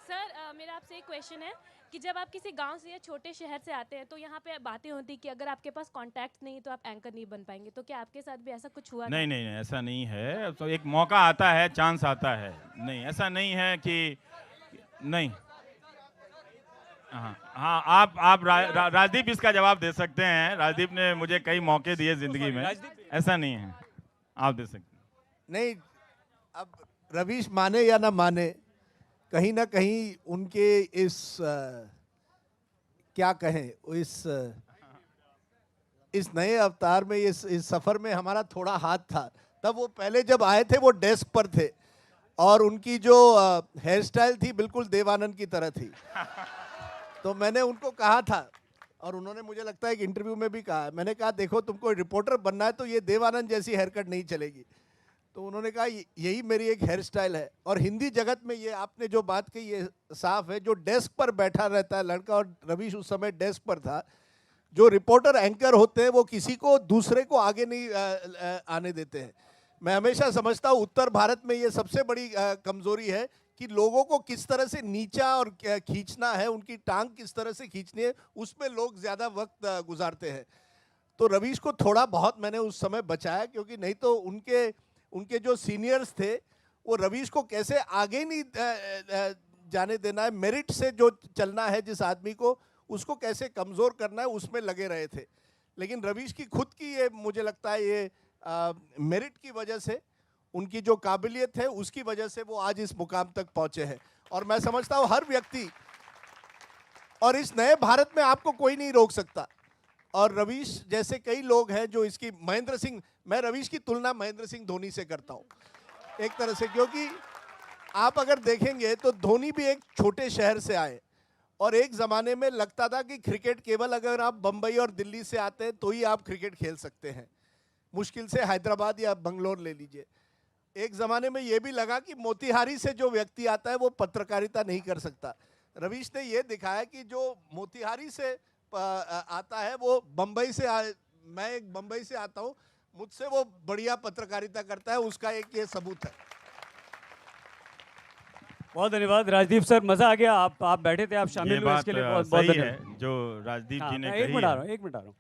सर, मेरा आपसे एक क्वेश्चन है कि जब आप किसी गांव से या छोटे शहर से आते हैं तो यहाँ पे बातें होती कि अगर आपके पास कॉन्टैक्ट नहीं तो आप एंकर नहीं बन पाएंगे, तो क्या आपके साथ भी ऐसा कुछ हुआ था? नहीं नहीं नहीं, ऐसा नहीं है। तो एक मौका आता है, चांस आता है। नहीं, ऐसा नहीं है कि नहीं। हाँ, आप राजदीप इसका जवाब दे सकते हैं। राजदीप ने मुझे कई मौके दिए जिंदगी में। ऐसा नहीं है, आप दे सकते हैं। नहीं, अब रवीश माने या ना माने, कहीं ना कहीं उनके इस क्या कहें, इस नए अवतार में, इस सफर में हमारा थोड़ा हाथ था। तब वो पहले जब आए थे वो डेस्क पर थे और उनकी जो हेयर स्टाइल थी बिल्कुल देवानंद की तरह थी। तो मैंने उनको कहा था, और उन्होंने मुझे लगता है कि इंटरव्यू में भी कहा, मैंने कहा देखो तुमको रिपोर्टर बनना है तो ये देवानंद जैसी हेयर कट नहीं चलेगी। तो उन्होंने कहा यही मेरी एक हेयर स्टाइल है। और हिंदी जगत में ये आपने जो बात कही ये साफ है, जो डेस्क पर बैठा रहता है लड़का, और रवीश उस समय डेस्क पर था। जो रिपोर्टर एंकर होते हैं वो किसी को दूसरे को आगे नहीं आने देते हैं। मैं हमेशा समझता हूँ उत्तर भारत में ये सबसे बड़ी कमजोरी है कि लोगों को किस तरह से नीचा और खींचना है, उनकी टांग किस तरह से खींचनी है, उसमें लोग ज़्यादा वक्त गुजारते हैं। तो रवीश को थोड़ा बहुत मैंने उस समय बचाया, क्योंकि नहीं तो उनके जो सीनियर्स थे वो रवीश को कैसे आगे नहीं जाने देना है, मेरिट से जो चलना है जिस आदमी को, उसको कैसे कमज़ोर करना है, उसमें लगे रहे थे। लेकिन रवीश की खुद की ये मुझे लगता है ये मेरिट की वजह से, उनकी जो काबिलियत है उसकी वजह से वो आज इस मुकाम तक पहुंचे हैं। और मैं समझता हूँ हर व्यक्ति, और इस नए भारत में आपको कोई नहीं रोक सकता। और रवीश जैसे कई लोग हैं जो इसकी, महेंद्र सिंह, मैं रवीश की तुलना महेंद्र सिंह धोनी से करता हूँ एक तरह से, क्योंकि आप अगर देखेंगे तो धोनी भी एक छोटे शहर से आए, और एक ज़माने में लगता था कि क्रिकेट केवल अगर आप बम्बई और दिल्ली से आते हैं तो ही आप क्रिकेट खेल सकते हैं, मुश्किल से हैदराबाद या बंगलोर ले लीजिए। एक ज़माने में ये भी लगा कि मोतिहारी से जो व्यक्ति आता है वो पत्रकारिता नहीं कर सकता। रवीश ने ये दिखाया कि जो मोतिहारी से आता है वो बम्बई से मैं एक बम्बई से आता हूँ, मुझसे वो बढ़िया पत्रकारिता करता है, उसका एक ये सबूत है। बहुत धन्यवाद राजदीप सर, मजा आ गया। आप बैठे थे, आप शामिल ये हुए, बात इसके लिए बहुत बहुत सही धन्यवाद। है जो राजदीप जी ने एक कही मिनट आ है। रहा हूँ, एक मिनट आ रहा हूँ।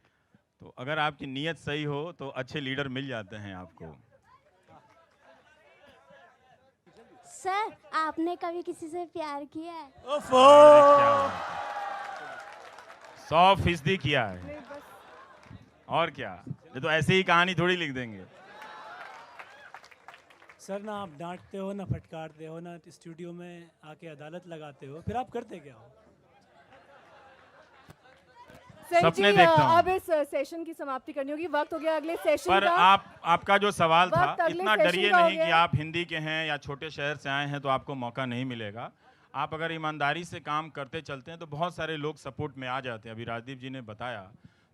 तो अगर आपकी नीयत सही हो तो अच्छे लीडर मिल जाते हैं आपको। सर, आपने कभी किसी से प्यार किया है? 100% किया है। और क्या, ये तो ऐसे ही कहानी थोड़ी लिख देंगे। सर ना आप डांटते हो ना फटकारते हो ना स्टूडियो में आके अदालत लगाते हो, फिर आप करते क्या हो? सर सपने जी, देखता हूँ। अब इस सेशन की समाप्ति करनी होगी, वक्त हो गया अगले सेशन पर का। आपका जो सवाल था, वक्त अगले इतना सेशन डरिए का हो नहीं कि गया। आप हिंदी के हैं या छोटे शहर से आए हैं तो आपको मौका नहीं मिलेगा। आप अगर ईमानदारी से काम करते चलते हैं तो बहुत सारे लोग सपोर्ट में आ जाते हैं। अभी राजदीप जी ने बताया,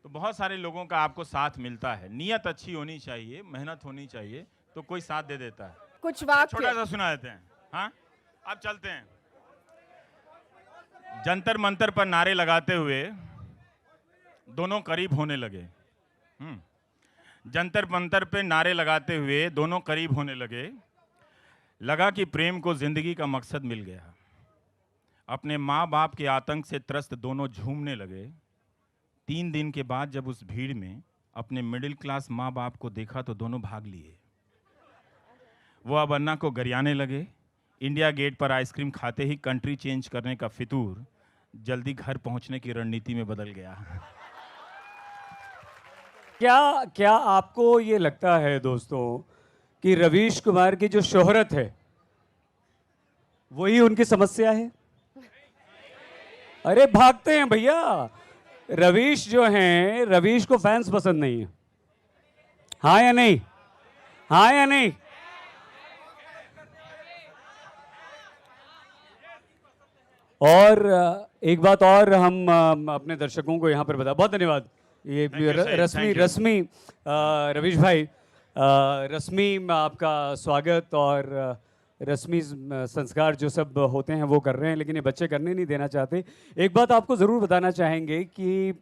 तो बहुत सारे लोगों का आपको साथ मिलता है। नीयत अच्छी होनी चाहिए, मेहनत होनी चाहिए, तो कोई साथ दे देता है। कुछ छोटा वाक्य सा सुना देते हैं। हाँ, अब चलते हैं। जंतर मंतर पर नारे लगाते हुए दोनों करीब होने लगे। जंतर मंतर पे नारे लगाते हुए दोनों करीब होने लगे। लगा कि प्रेम को जिंदगी का मकसद मिल गया। अपने माँ बाप के आतंक से त्रस्त दोनों झूमने लगे। 3 दिन के बाद जब उस भीड़ में अपने मिडिल क्लास माँ बाप को देखा तो दोनों भाग लिए। वो अब अन्ना को गरियाने लगे। इंडिया गेट पर आइसक्रीम खाते ही कंट्री चेंज करने का फितूर जल्दी घर पहुंचने की रणनीति में बदल गया। क्या आपको ये लगता है दोस्तों कि रवीश कुमार की जो शोहरत है वही उनकी समस्या है? अरे भागते हैं भैया। रवीश जो हैं, रवीश को फैंस पसंद नहीं है। हाँ या नहीं? हाँ या नहीं? और एक बात और हम अपने दर्शकों को यहाँ पर बता, बहुत धन्यवाद। ये रश्मि रवीश भाई, रश्मि आपका स्वागत और रश्मि संस्कार जो सब होते हैं वो कर रहे हैं, लेकिन ये बच्चे करने नहीं देना चाहते। एक बात आपको ज़रूर बताना चाहेंगे कि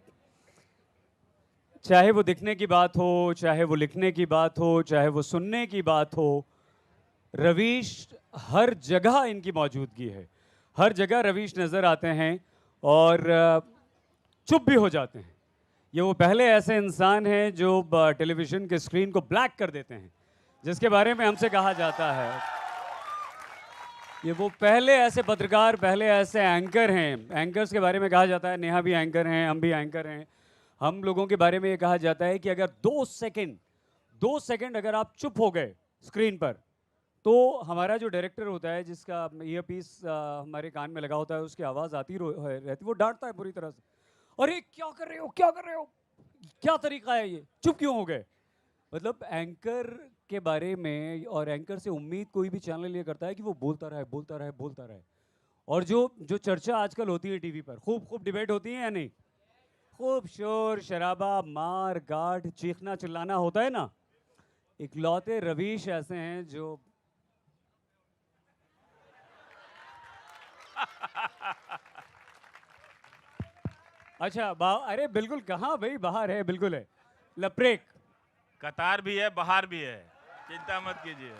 चाहे वो दिखने की बात हो, चाहे वो लिखने की बात हो, चाहे वो सुनने की बात हो, रवीश हर जगह इनकी मौजूदगी है। हर जगह रवीश नज़र आते हैं और चुप भी हो जाते हैं। ये वो पहले ऐसे इंसान हैं जो टेलीविज़न के स्क्रीन को ब्लैक कर देते हैं, जिसके बारे में हमसे कहा जाता है। ये वो पहले ऐसे पत्रकार, पहले ऐसे एंकर हैं। एंकर्स के बारे में कहा जाता है, नेहा भी एंकर हैं, हम भी एंकर हैं। हम लोगों के बारे में ये कहा जाता है कि अगर 2 सेकंड अगर आप चुप हो गए स्क्रीन पर, तो हमारा जो डायरेक्टर होता है, जिसका ईयर पीस हमारे कान में लगा होता है, उसकी आवाज़ आती रहती, वो डांटता है पूरी तरह से, अरे क्या कर रहे हो, क्या कर रहे हो, क्या तरीका है ये, चुप क्यों हो गए। मतलब एंकर के बारे में और एंकर से उम्मीद कोई भी चैनल ये करता है कि वो बोलता रहे। और जो चर्चा आजकल होती है टीवी पर, खूब डिबेट होती है या नहीं, खूब शोर शराबा, मार गाठ, चीखना चिल्लाना होता है ना, इकलौते रवीश ऐसे हैं जो अच्छा अरे बिल्कुल, कहाँ भाई, बाहर है, बिल्कुल है, लपरेक। कतार भी है, बाहर भी है, चिंता मत कीजिए।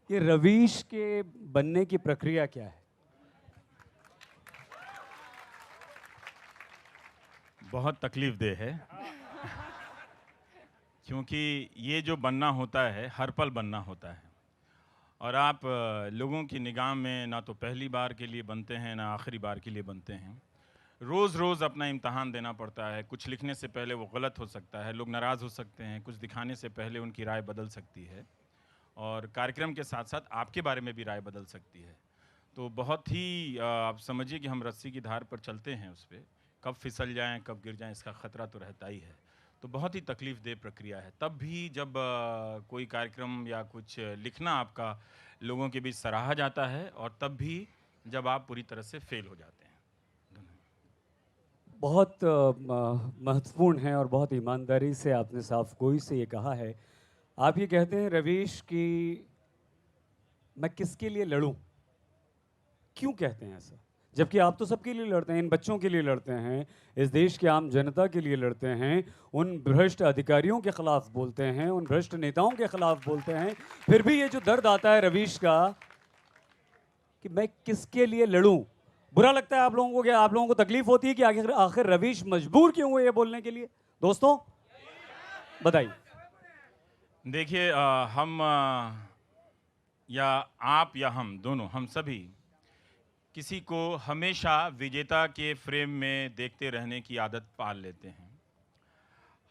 ये रवीश के बनने की प्रक्रिया क्या है? बहुत तकलीफ दे है, क्योंकि ये जो बनना होता है हर पल बनना होता है, और आप लोगों की निगाह में ना तो पहली बार के लिए बनते हैं ना आखिरी बार के लिए बनते हैं। रोज़ अपना इम्तहान देना पड़ता है। कुछ लिखने से पहले वो गलत हो सकता है, लोग नाराज़ हो सकते हैं, कुछ दिखाने से पहले उनकी राय बदल सकती है, और कार्यक्रम के साथ साथ आपके बारे में भी राय बदल सकती है। तो बहुत ही आप समझिए कि हम रस्सी की धार पर चलते हैं, उस पर कब फिसल जाएं, कब गिर जाएं, इसका ख़तरा तो रहता ही है। तो बहुत ही तकलीफ़ दे प्रक्रिया है। तब भी जब कोई कार्यक्रम या कुछ लिखना आपका लोगों के बीच सराहा जाता है, और तब भी जब आप पूरी तरह से फेल हो जाते हैं। बहुत महत्वपूर्ण है और बहुत ईमानदारी से आपने साफ गोई से ये कहा है। आप ये कहते हैं रवीश कि मैं किसके लिए लड़ूं, क्यों कहते हैं ऐसा, जबकि आप तो सबके लिए लड़ते हैं, इन बच्चों के लिए लड़ते हैं, इस देश की आम जनता के लिए लड़ते हैं, उन भ्रष्ट अधिकारियों के खिलाफ बोलते हैं, उन भ्रष्ट नेताओं के खिलाफ बोलते हैं। फिर भी ये जो दर्द आता है रवीश का कि मैं किसके लिए लड़ूं, बुरा लगता है आप लोगों को? क्या आप लोगों को तकलीफ होती है कि आखिर रवीश मजबूर क्यों हुए ये बोलने के लिए? दोस्तों बताइए। देखिए, हम या आप या हम दोनों, हम सभी किसी को हमेशा विजेता के फ्रेम में देखते रहने की आदत पाल लेते हैं।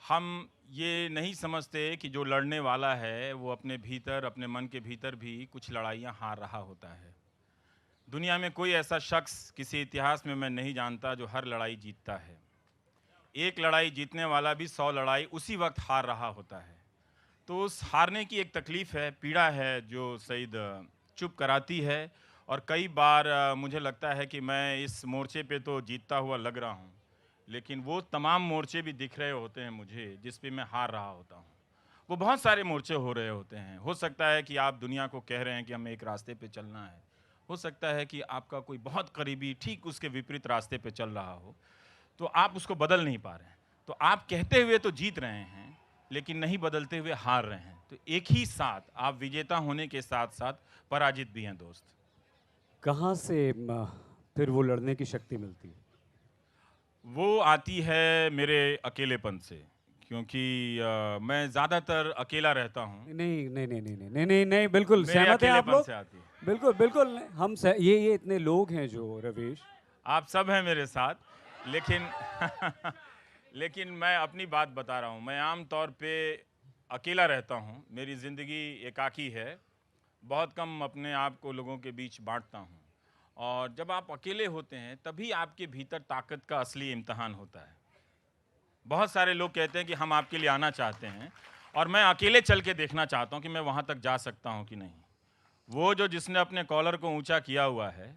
हम ये नहीं समझते कि जो लड़ने वाला है वो अपने भीतर, अपने मन के भीतर भी कुछ लड़ाइयाँ हार रहा होता है। दुनिया में कोई ऐसा शख्स किसी इतिहास में मैं नहीं जानता जो हर लड़ाई जीतता है। एक लड़ाई जीतने वाला भी 100 लड़ाई उसी वक्त हार रहा होता है। तो उस हारने की एक तकलीफ़ है, पीड़ा है जो सईद चुप कराती है। और कई बार मुझे लगता है कि मैं इस मोर्चे पे तो जीतता हुआ लग रहा हूँ, लेकिन वो तमाम मोर्चे भी दिख रहे होते हैं मुझे जिस पे मैं हार रहा होता हूँ। वो बहुत सारे मोर्चे हो रहे होते हैं। हो सकता है कि आप दुनिया को कह रहे हैं कि हमें एक रास्ते पे चलना है, हो सकता है कि आपका कोई बहुत करीबी ठीक उसके विपरीत रास्ते पे चल रहा हो, तो आप उसको बदल नहीं पा रहे हैं। तो आप कहते हुए तो जीत रहे हैं, लेकिन नहीं बदलते हुए हार रहे हैं। तो एक ही साथ आप विजेता होने के साथ साथ पराजित भी हैं दोस्त। कहाँ से फिर वो लड़ने की शक्ति मिलती है? वो आती है मेरे अकेलेपन से, क्योंकि मैं ज़्यादातर अकेला रहता हूँ। नहीं नहीं नहीं नहीं नहीं नहीं नहीं, बिल्कुल मेरे सहमत हैं आप अकेलेपन लोग। से आती है। बिल्कुल बिल्कुल नहीं, हम ये इतने लोग हैं जो रवीश। आप सब हैं मेरे साथ, लेकिन लेकिन मैं अपनी बात बता रहा हूँ। मैं आम तौर पे अकेला रहता हूँ, मेरी ज़िंदगी एकाकी है, बहुत कम अपने आप को लोगों के बीच बांटता हूँ। और जब आप अकेले होते हैं तभी आपके भीतर ताकत का असली इम्तहान होता है। बहुत सारे लोग कहते हैं कि हम आपके लिए आना चाहते हैं, और मैं अकेले चल के देखना चाहता हूँ कि मैं वहाँ तक जा सकता हूँ कि नहीं। वो जो जिसने अपने कॉलर को ऊंचा किया हुआ है,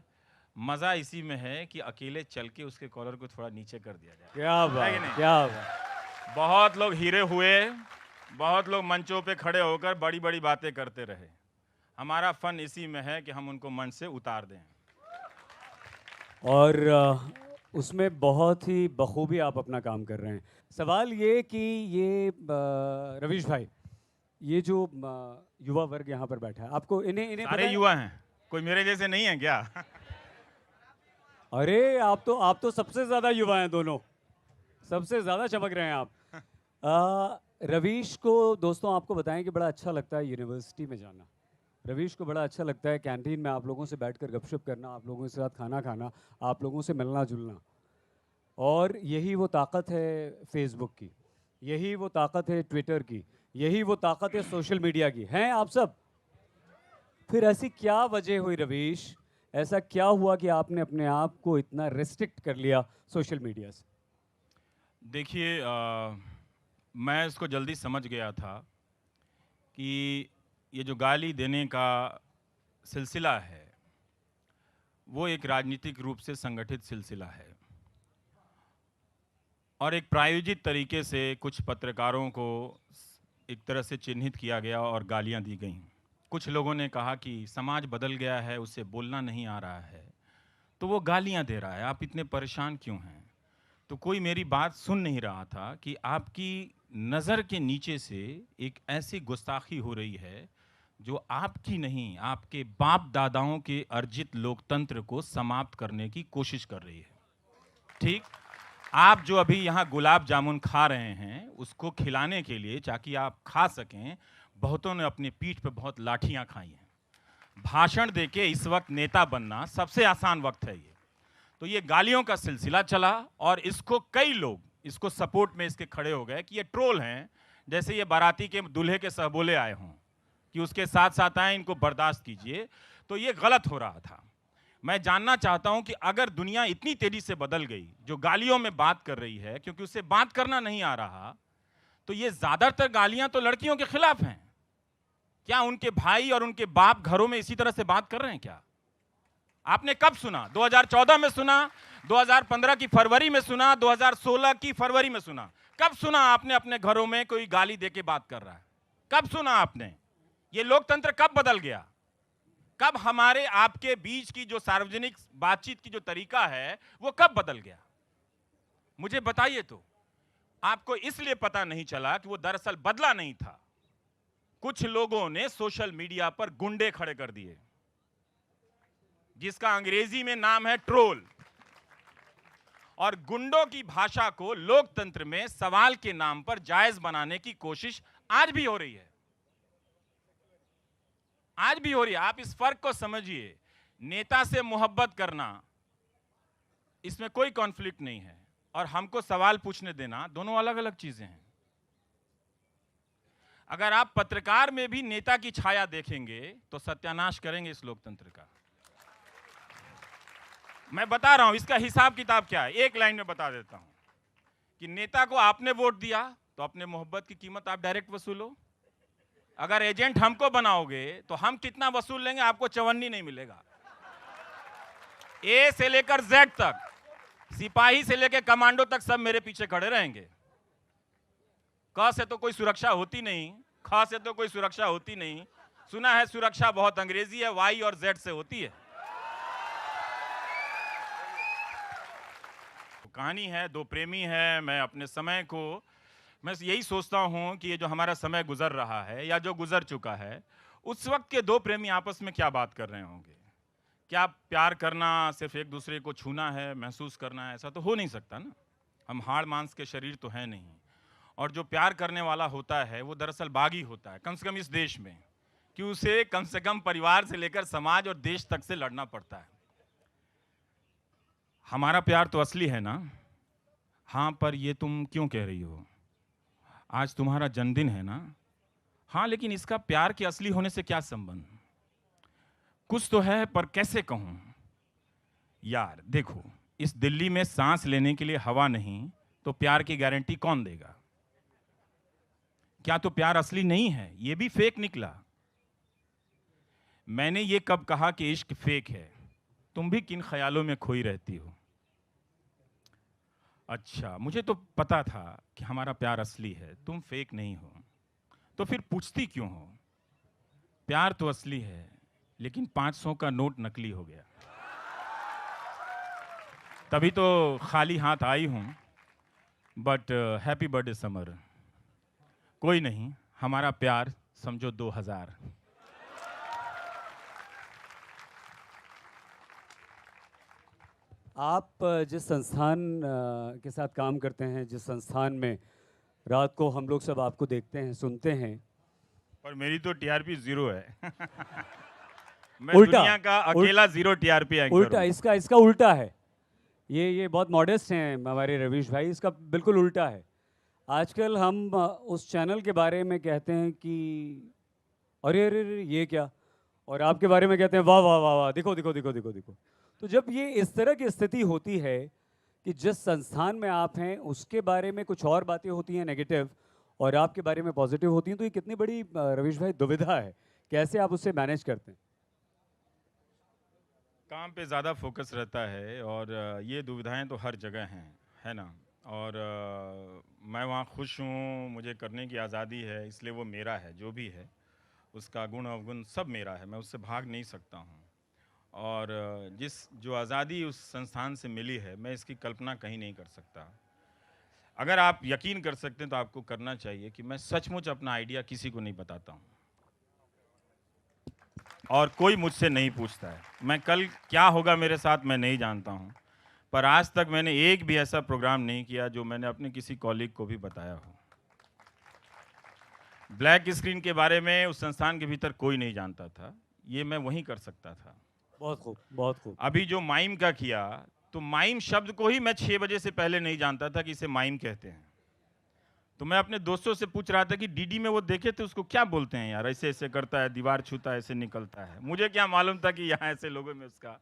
मज़ा इसी में है कि अकेले चल के उसके कॉलर को थोड़ा नीचे कर दिया जाए। क्या है कि बात, नहीं? क्या बात। बहुत लोग हीरे हुए, बहुत लोग मंचों पे खड़े होकर बड़ी बड़ी बातें करते रहे। हमारा फ़न इसी में है कि हम उनको मंच से उतार दें। और उसमें बहुत ही बखूबी आप अपना काम कर रहे हैं। सवाल ये कि ये रवीश भाई, ये जो युवा वर्ग यहाँ पर बैठा है, आपको इन्हें इन्हें सारे पता है? युवा हैं, कोई मेरे जैसे नहीं है क्या? अरे आप तो सबसे ज़्यादा युवा हैं दोनों, सबसे ज़्यादा चमक रहे हैं आप। रवीश को दोस्तों आपको बताएं कि बड़ा अच्छा लगता है यूनिवर्सिटी में जाना। रवीश को बड़ा अच्छा लगता है कैंटीन में आप लोगों से बैठकर गपशप करना, आप लोगों के साथ खाना खाना, आप लोगों से मिलना जुलना। और यही वो ताकत है फेसबुक की, यही वो ताकत है ट्विटर की, यही वो ताकत है सोशल मीडिया की। हैं आप सब? फिर ऐसी क्या वजह हुई रवीश, ऐसा क्या हुआ कि आपने अपने आप को इतना रेस्ट्रिक्ट कर लिया सोशल मीडिया से? देखिए, मैं इसको जल्दी समझ गया था कि ये जो गाली देने का सिलसिला है वो एक राजनीतिक रूप से संगठित सिलसिला है, और एक प्रायोजित तरीके से कुछ पत्रकारों को एक तरह से चिन्हित किया गया और गालियां दी गईं। कुछ लोगों ने कहा कि समाज बदल गया है, उससे बोलना नहीं आ रहा है, तो वो गालियां दे रहा है, आप इतने परेशान क्यों हैं? तो कोई मेरी बात सुन नहीं रहा था कि आपकी नज़र के नीचे से एक ऐसी गुस्ताखी हो रही है जो आपकी नहीं, आपके बाप दादाओं के अर्जित लोकतंत्र को समाप्त करने की कोशिश कर रही है। ठीक, आप जो अभी यहाँ गुलाब जामुन खा रहे हैं, उसको खिलाने के लिए, ताकि आप खा सकें, बहुतों ने अपनी पीठ पे बहुत लाठियाँ खाई हैं। भाषण देके इस वक्त नेता बनना सबसे आसान वक्त है ये। तो ये गालियों का सिलसिला चला, और इसको कई लोग इसको सपोर्ट में इसके खड़े हो गए कि ये ट्रोल हैं, जैसे ये बाराती के दूल्हे के सहबोले आए हों कि उसके साथ साथ आए, इनको बर्दाश्त कीजिए। तो ये गलत हो रहा था। मैं जानना चाहता हूं कि अगर दुनिया इतनी तेजी से बदल गई, जो गालियों में बात कर रही है क्योंकि उसे बात करना नहीं आ रहा, तो ये ज़्यादातर गालियां तो लड़कियों के खिलाफ हैं। क्या उनके भाई और उनके बाप घरों में इसी तरह से बात कर रहे हैं क्या? आपने कब सुना? 2014 में सुना, 2015 की फरवरी में सुना, 2016 की फरवरी में सुना। कब सुना आपने अपने घरों में कोई गाली देके बात कर रहा है? कब सुना आपने? ये लोकतंत्र कब बदल गया? कब हमारे आपके बीच की जो सार्वजनिक बातचीत की जो तरीका है वो कब बदल गया? मुझे बताइए। तो आपको इसलिए पता नहीं चला कि वो दरअसल बदला नहीं था। कुछ लोगों ने सोशल मीडिया पर गुंडे खड़े कर दिए, जिसका अंग्रेजी में नाम है ट्रोल। और गुंडों की भाषा को लोकतंत्र में सवाल के नाम पर जायज बनाने की कोशिश आज भी हो रही है, आज भी हो रही है। आप इस फर्क को समझिए। नेता से मोहब्बत करना, इसमें कोई कॉन्फ्लिक्ट नहीं है, और हमको सवाल पूछने देना, दोनों अलग अलग चीजें हैं। अगर आप पत्रकार में भी नेता की छाया देखेंगे तो सत्यानाश करेंगे इस लोकतंत्र का। मैं बता रहा हूं इसका हिसाब किताब क्या है, एक लाइन में बता देता हूं कि नेता को आपने वोट दिया तो अपने मोहब्बत की कीमत आप डायरेक्ट वसूलो। अगर एजेंट हमको बनाओगे तो हम कितना वसूल लेंगे, आपको चवन्नी नहीं मिलेगा। ए से लेकर जेड तक, सिपाही से लेकर कमांडो तक सब मेरे पीछे खड़े रहेंगे। क से तो कोई सुरक्षा होती नहीं, ख से तो कोई सुरक्षा होती नहीं। सुना है सुरक्षा बहुत अंग्रेजी है, वाई और जेड से होती है। कहानी है, दो प्रेमी है। मैं अपने समय को, मैं यही सोचता हूं कि ये जो हमारा समय गुजर रहा है या जो गुजर चुका है, उस वक्त के दो प्रेमी आपस में क्या बात कर रहे होंगे। क्या प्यार करना सिर्फ एक दूसरे को छूना है, महसूस करना है? ऐसा तो हो नहीं सकता ना। हम हाड़ मांस के शरीर तो है नहीं। और जो प्यार करने वाला होता है वो दरअसल बागी होता है, कम से कम इस देश में, कि उसे कम से कम परिवार से लेकर समाज और देश तक से लड़ना पड़ता है। हमारा प्यार तो असली है ना? हाँ, पर ये तुम क्यों कह रही हो? आज तुम्हारा जन्मदिन है ना? हाँ, लेकिन इसका प्यार के असली होने से क्या संबंध? कुछ तो है, पर कैसे कहूं? यार देखो, इस दिल्ली में सांस लेने के लिए हवा नहीं तो प्यार की गारंटी कौन देगा? क्या तो प्यार असली नहीं है, ये भी फेक निकला। मैंने ये कब कहा कि इश्क फेक है? तुम भी किन ख्यालों में खोई रहती हो? अच्छा, मुझे तो पता था कि हमारा प्यार असली है, तुम फेक नहीं हो। तो फिर पूछती क्यों हो? प्यार तो असली है, लेकिन 500 का नोट नकली हो गया। तभी तो खाली हाथ आई हूं। But happy birthday summer. कोई नहीं, हमारा प्यार समझो 2000। आप जिस संस्थान के साथ काम करते हैं, जिस संस्थान में रात को हम लोग सब आपको देखते हैं, सुनते हैं, पर मेरी तो टीआरपी 0 है। मैं उल्टा, दुनिया का अकेला 0 टीआरपी एंकर उल्टा, हूं। इसका उल्टा है। ये बहुत मॉडेस्ट हैं हमारे रवीश भाई, इसका बिल्कुल उल्टा है। आजकल हम उस चैनल के बारे में कहते हैं कि अरे अरे अरे ये क्या, और आपके बारे में कहते हैं वाह वाह वाह वाह, देखो देखो देखो देखो देखो। तो जब ये इस तरह की स्थिति होती है कि जिस संस्थान में आप हैं उसके बारे में कुछ और बातें होती हैं नेगेटिव और आपके बारे में पॉजिटिव होती हैं, तो ये कितनी बड़ी रवीश भाई दुविधा है, कैसे आप उससे मैनेज करते हैं? काम पे ज़्यादा फोकस रहता है और ये दुविधाएं तो हर जगह हैं, है ना। और मैं वहाँ खुश हूँ, मुझे करने की आज़ादी है, इसलिए वो मेरा है। जो भी है उसका गुण अवगुण सब मेरा है, मैं उससे भाग नहीं सकता हूँ। और जो आज़ादी उस संस्थान से मिली है, मैं इसकी कल्पना कहीं नहीं कर सकता। अगर आप यकीन कर सकते हैं तो आपको करना चाहिए कि मैं सचमुच अपना आइडिया किसी को नहीं बताता हूँ और कोई मुझसे नहीं पूछता है। मैं कल क्या होगा मेरे साथ मैं नहीं जानता हूँ, पर आज तक मैंने एक भी ऐसा प्रोग्राम नहीं किया जो मैंने अपने किसी कॉलीग को भी बताया हो। ब्लैक स्क्रीन के बारे में उस संस्थान के भीतर कोई नहीं जानता था, ये मैं वहीं कर सकता था। बहुत खूब, बहुत खूब। अभी जो माइम का किया, तो माइम शब्द को ही मैं 6 बजे से पहले नहीं जानता था कि इसे माइम कहते हैं। तो मैं अपने दोस्तों से पूछ रहा था कि डीडी में वो देखे थे उसको क्या बोलते हैं यार, ऐसे ऐसे करता है, दीवार छूता है, ऐसे निकलता है। मुझे क्या मालूम था कि यहाँ ऐसे लोगों में उसका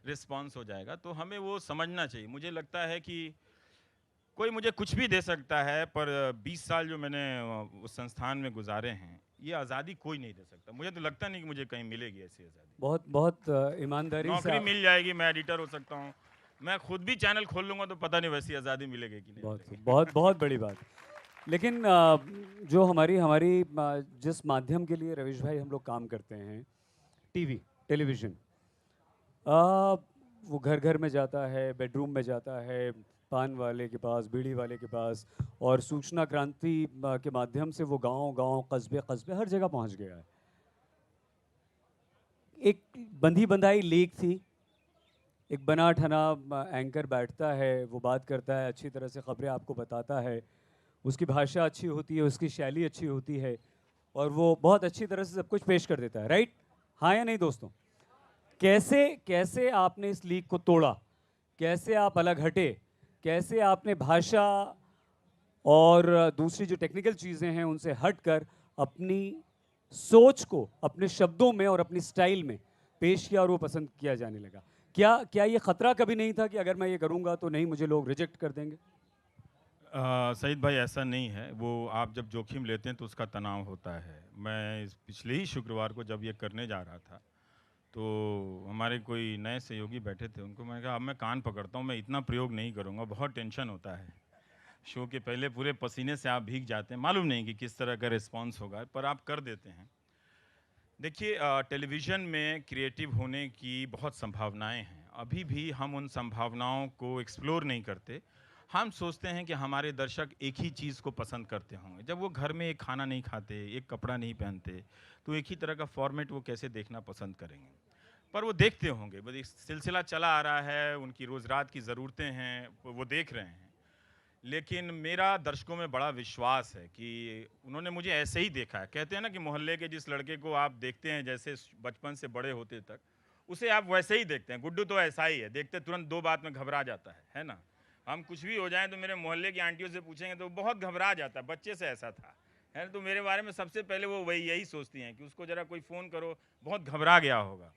रिस्पॉन्स हो जाएगा। तो हमें वो समझना चाहिए। मुझे लगता है कि कोई मुझे कुछ भी दे सकता है, पर 20 साल जो मैंने उस संस्थान में गुजारे हैं, ये आज़ादी कोई नहीं दे सकता। मुझे तो लगता नहीं कि मुझे कहीं मिलेगी ऐसी आज़ादी। बहुत बहुत ईमानदारी से नौकरी मिल जाएगी, मैं एडिटर हो सकता हूँ, मैं खुद भी चैनल खोल लूँगा, तो पता नहीं वैसी आज़ादी मिलेगी कि नहीं। बहुत बहुत बड़ी बात। लेकिन जो हमारी जिस माध्यम के लिए रवीश भाई हम लोग काम करते हैं, टेलीविज़न, वो घर घर में जाता है, बेडरूम में जाता है, पान वाले के पास, बीड़ी वाले के पास, और सूचना क्रांति के माध्यम से वो गांव-गांव, कस्बे हर जगह पहुंच गया है। एक बंधी बंधाई लीक थी, एक बना ठना एंकर बैठता है, वो बात करता है, अच्छी तरह से खबरें आपको बताता है, उसकी भाषा अच्छी होती है, उसकी शैली अच्छी होती है, और वो बहुत अच्छी तरह से सब कुछ पेश कर देता है। राइट? हाँ या नहीं दोस्तों? कैसे आपने इस लीक को तोड़ा? कैसे आप अलग हटे? कैसे आपने भाषा और दूसरी जो टेक्निकल चीज़ें हैं उनसे हटकर अपनी सोच को अपने शब्दों में और अपनी स्टाइल में पेश किया और वो पसंद किया जाने लगा। क्या ये खतरा कभी नहीं था कि अगर मैं ये करूँगा तो नहीं, मुझे लोग रिजेक्ट कर देंगे? सईद भाई, ऐसा नहीं है। वो आप जब जोखिम लेते हैं तो उसका तनाव होता है। मैं पिछले ही शुक्रवार को जब ये करने जा रहा था तो हमारे कोई नए सहयोगी बैठे थे, उनको मैंने कहा अब मैं कान पकड़ता हूँ, मैं इतना प्रयोग नहीं करूँगा, बहुत टेंशन होता है। शो के पहले पूरे पसीने से आप भीग जाते हैं, मालूम नहीं कि किस तरह का रिस्पॉन्स होगा, पर आप कर देते हैं। देखिए, टेलीविज़न में क्रिएटिव होने की बहुत संभावनाएं हैं। अभी भी हम उन संभावनाओं को एक्सप्लोर नहीं करते। हम सोचते हैं कि हमारे दर्शक एक ही चीज़ को पसंद करते होंगे। जब वो घर में एक खाना नहीं खाते, एक कपड़ा नहीं पहनते, तो एक ही तरह का फॉर्मेट वो कैसे देखना पसंद करेंगे? पर वो देखते होंगे, बस एक सिलसिला चला आ रहा है, उनकी रोज़ रात की ज़रूरतें हैं, वो देख रहे हैं। लेकिन मेरा दर्शकों में बड़ा विश्वास है कि उन्होंने मुझे ऐसे ही देखा है। कहते हैं ना कि मोहल्ले के जिस लड़के को आप देखते हैं जैसे बचपन से बड़े होते तक, उसे आप वैसे ही देखते हैं। गुड्डू तो ऐसा ही है, देखते तुरंत 2 बात में घबरा जाता है ना? हम कुछ भी हो जाएं तो मेरे मोहल्ले की आंटियों से पूछेंगे तो बहुत घबरा जाता है, बच्चे से ऐसा था, है ना? तो मेरे बारे में सबसे पहले वो यही सोचती हैं कि उसको ज़रा कोई फ़ोन करो, बहुत घबरा गया होगा।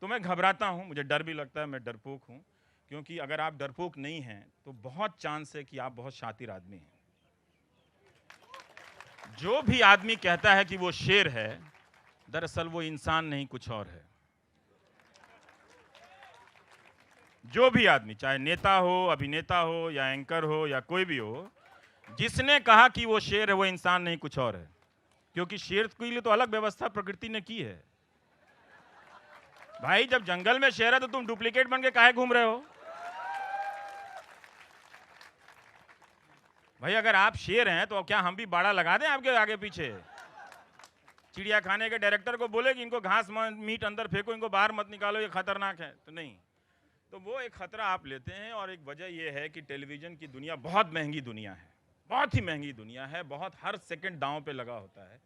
तो मैं घबराता हूँ, मुझे डर भी लगता है, मैं डरपोक हूँ। क्योंकि अगर आप डरपोक नहीं हैं तो बहुत चांस है कि आप बहुत शातिर आदमी हैं। जो भी आदमी कहता है कि वो शेर है, दरअसल वो इंसान नहीं, कुछ और है। जो भी आदमी, चाहे नेता हो, अभिनेता हो या एंकर हो या कोई भी हो, जिसने कहा कि वो शेर है वो इंसान नहीं, कुछ और है। क्योंकि शेर के लिए तो अलग व्यवस्था प्रकृति ने की है। भाई, जब जंगल में शेर है तो तुम डुप्लीकेट बन के काहे घूम रहे हो? भाई, अगर आप शेर हैं तो क्या हम भी बाड़ा लगा दें आपके आगे पीछे? चिड़िया खाने के डायरेक्टर को बोले कि इनको घास मीट अंदर फेंको, इनको बाहर मत निकालो, ये खतरनाक है, तो नहीं। तो वो एक खतरा आप लेते हैं। और एक वजह ये है कि टेलीविज़न की दुनिया बहुत महंगी दुनिया है, बहुत ही महंगी दुनिया है, बहुत हर सेकंड दांव पे लगा होता है।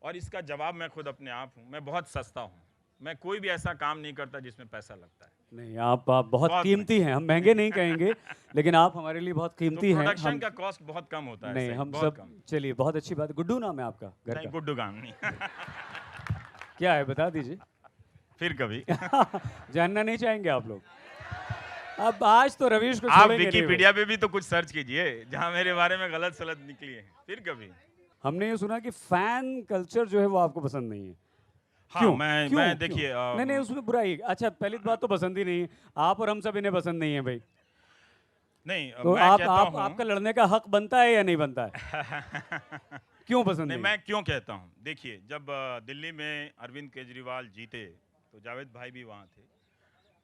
और इसका जवाब मैं खुद अपने आप हूँ, मैं बहुत सस्ता हूँ। मैं कोई भी ऐसा काम नहीं करता जिसमें पैसा लगता है। नहीं, आप बहुत कीमती हैं। हम महंगे नहीं कहेंगे, लेकिन आप हमारे लिए बहुत कीमती हैं। प्रोडक्शन का कॉस्ट बहुत कम होता है। नहीं, हम सब, चलिए, बहुत अच्छी बात है। गुड्डू नाम है आपका घर नहीं, का? गुड्डू गान नहीं। क्या है, बता दीजिए। फिर कभी जानना नहीं चाहेंगे आप लोग? अब आज तो रवीश को आप छोड़ेंगे नहीं। विकिपीडिया पे भी तो कुछ सर्च कीजिए जहां मेरे बारे में गलत सलत निकली है। फिर कभी हमने ये सुना कि फैन कल्चर जो है वो आपको पसंद नहीं है। हाँ, क्यों? मैं देखिए, नहीं, उसमें बुराई। अच्छा, पहली बात तो पसंद ही नहीं है। आप और हम सब इन्हें पसंद नहीं है भाई। नहीं, तो मैं कहता हूं, आपका लड़ने का हक बनता है या नहीं बनता है? क्यों पसंद नहीं? मैं क्यों कहता हूं, देखिए, जब दिल्ली में अरविंद केजरीवाल जीते तो जावेद भाई भी वहां थे।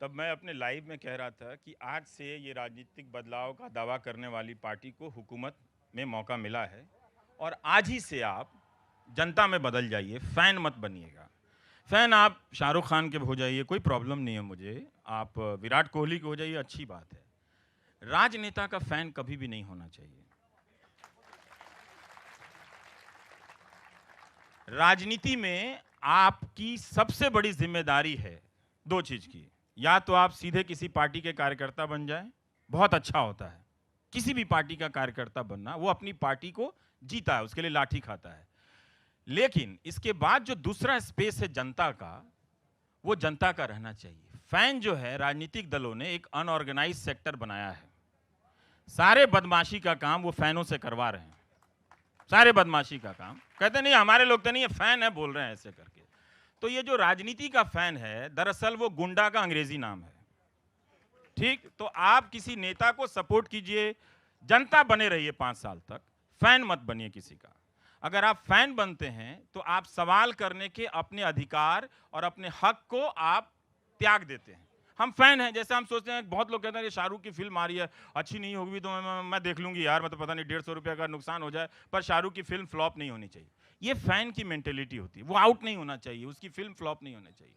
तब मैं अपने लाइव में कह रहा था कि आज से ये राजनीतिक बदलाव का दावा करने वाली पार्टी को हुकूमत में मौका मिला है और आज ही से आप जनता में बदल जाइए, फैन मत बनिएगा। फैन आप शाहरुख खान के हो जाइए, कोई प्रॉब्लम नहीं है मुझे। आप विराट कोहली के हो जाइए, अच्छी बात है। राजनेता का फैन कभी भी नहीं होना चाहिए। राजनीति में आपकी सबसे बड़ी जिम्मेदारी है 2 चीज़ की। या तो आप सीधे किसी पार्टी के कार्यकर्ता बन जाएं, बहुत अच्छा होता है। किसी भी पार्टी का कार्यकर्ता बनना, वो अपनी पार्टी को जीता है, उसके लिए लाठी खाता है। लेकिन इसके बाद जो दूसरा स्पेस है जनता का, वो जनता का रहना चाहिए। फैन जो है, राजनीतिक दलों ने एक अनऑर्गेनाइज सेक्टर बनाया है। सारे बदमाशी का काम वो फैनों से करवा रहे हैं, सारे बदमाशी का काम। कहते नहीं हमारे लोग तो नहीं, ये फैन है, बोल रहे हैं ऐसे करके। तो ये जो राजनीति का फैन है, दरअसल वो गुंडा का अंग्रेजी नाम है। ठीक, तो आप किसी नेता को सपोर्ट कीजिए, जनता बने रहिए 5 साल तक, फैन मत बनिए किसी का। अगर आप फैन बनते हैं तो आप सवाल करने के अपने अधिकार और अपने हक को आप त्याग देते हैं। हम फैन हैं, जैसे हम सोचते हैं, बहुत लोग कहते हैं कि शाहरुख की फिल्म आ रही है, अच्छी नहीं होगी तो मैं देख लूंगी यार, मैं तो पता नहीं 150 रुपये का नुकसान हो जाए, पर शाहरुख की फिल्म फ्लॉप नहीं होनी चाहिए। ये फैन की मेंटेलिटी होती है, वो आउट नहीं होना चाहिए, उसकी फिल्म फ्लॉप नहीं होनी चाहिए।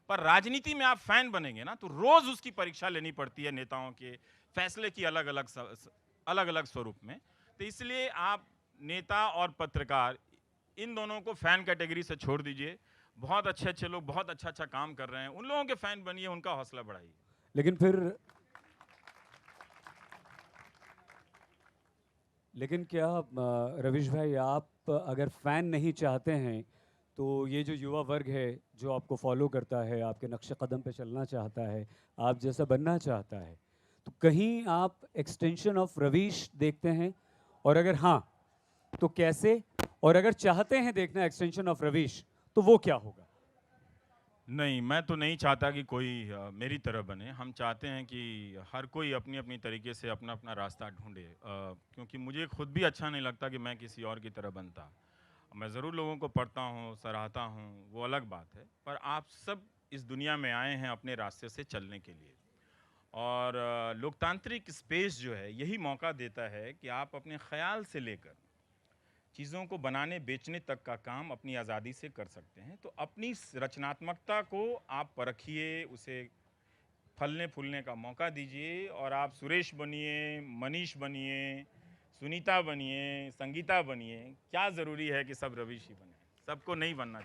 पर राजनीति में आप फैन बनेंगे ना, तो रोज उसकी परीक्षा लेनी पड़ती है, नेताओं के फैसले की अलग अलग स्वरूप में। तो इसलिए आप नेता और पत्रकार, इन दोनों को फैन कैटेगरी से छोड़ दीजिए। बहुत अच्छे अच्छे लोग बहुत अच्छा काम कर रहे हैं, उन लोगों के फैन बनिए, उनका हौसला बढ़ाइए। लेकिन फिर लेकिन क्या रवीश भाई, आप अगर फ़ैन नहीं चाहते हैं तो ये जो युवा वर्ग है जो आपको फॉलो करता है, आपके नक्शे कदम पे चलना चाहता है, आप जैसा बनना चाहता है, तो कहीं आप एक्सटेंशन ऑफ रवीश देखते हैं? और अगर हाँ, तो कैसे? और अगर चाहते हैं देखना एक्सटेंशन ऑफ रवीश, तो वो क्या होगा? नहीं, मैं तो नहीं चाहता कि कोई मेरी तरह बने। हम चाहते हैं कि हर कोई अपनी अपनी तरीके से अपना अपना रास्ता ढूंढे, क्योंकि मुझे खुद भी अच्छा नहीं लगता कि मैं किसी और की तरह बनता। मैं ज़रूर लोगों को पढ़ता हूँ, सराहता हूँ, वो अलग बात है, पर आप सब इस दुनिया में आए हैं अपने रास्ते से चलने के लिए। और लोकतांत्रिक स्पेस जो है यही मौका देता है कि आप अपने ख्याल से लेकर चीज़ों को बनाने बेचने तक का काम अपनी आज़ादी से कर सकते हैं। तो अपनी रचनात्मकता को आप परखिए, उसे फलने फूलने का मौका दीजिए, और आप सुरेश बनिए, मनीष बनिए, सुनीता बनिए, संगीता बनिए। क्या ज़रूरी है कि सब रवीश ही बने? सबको नहीं बनना चाहिए।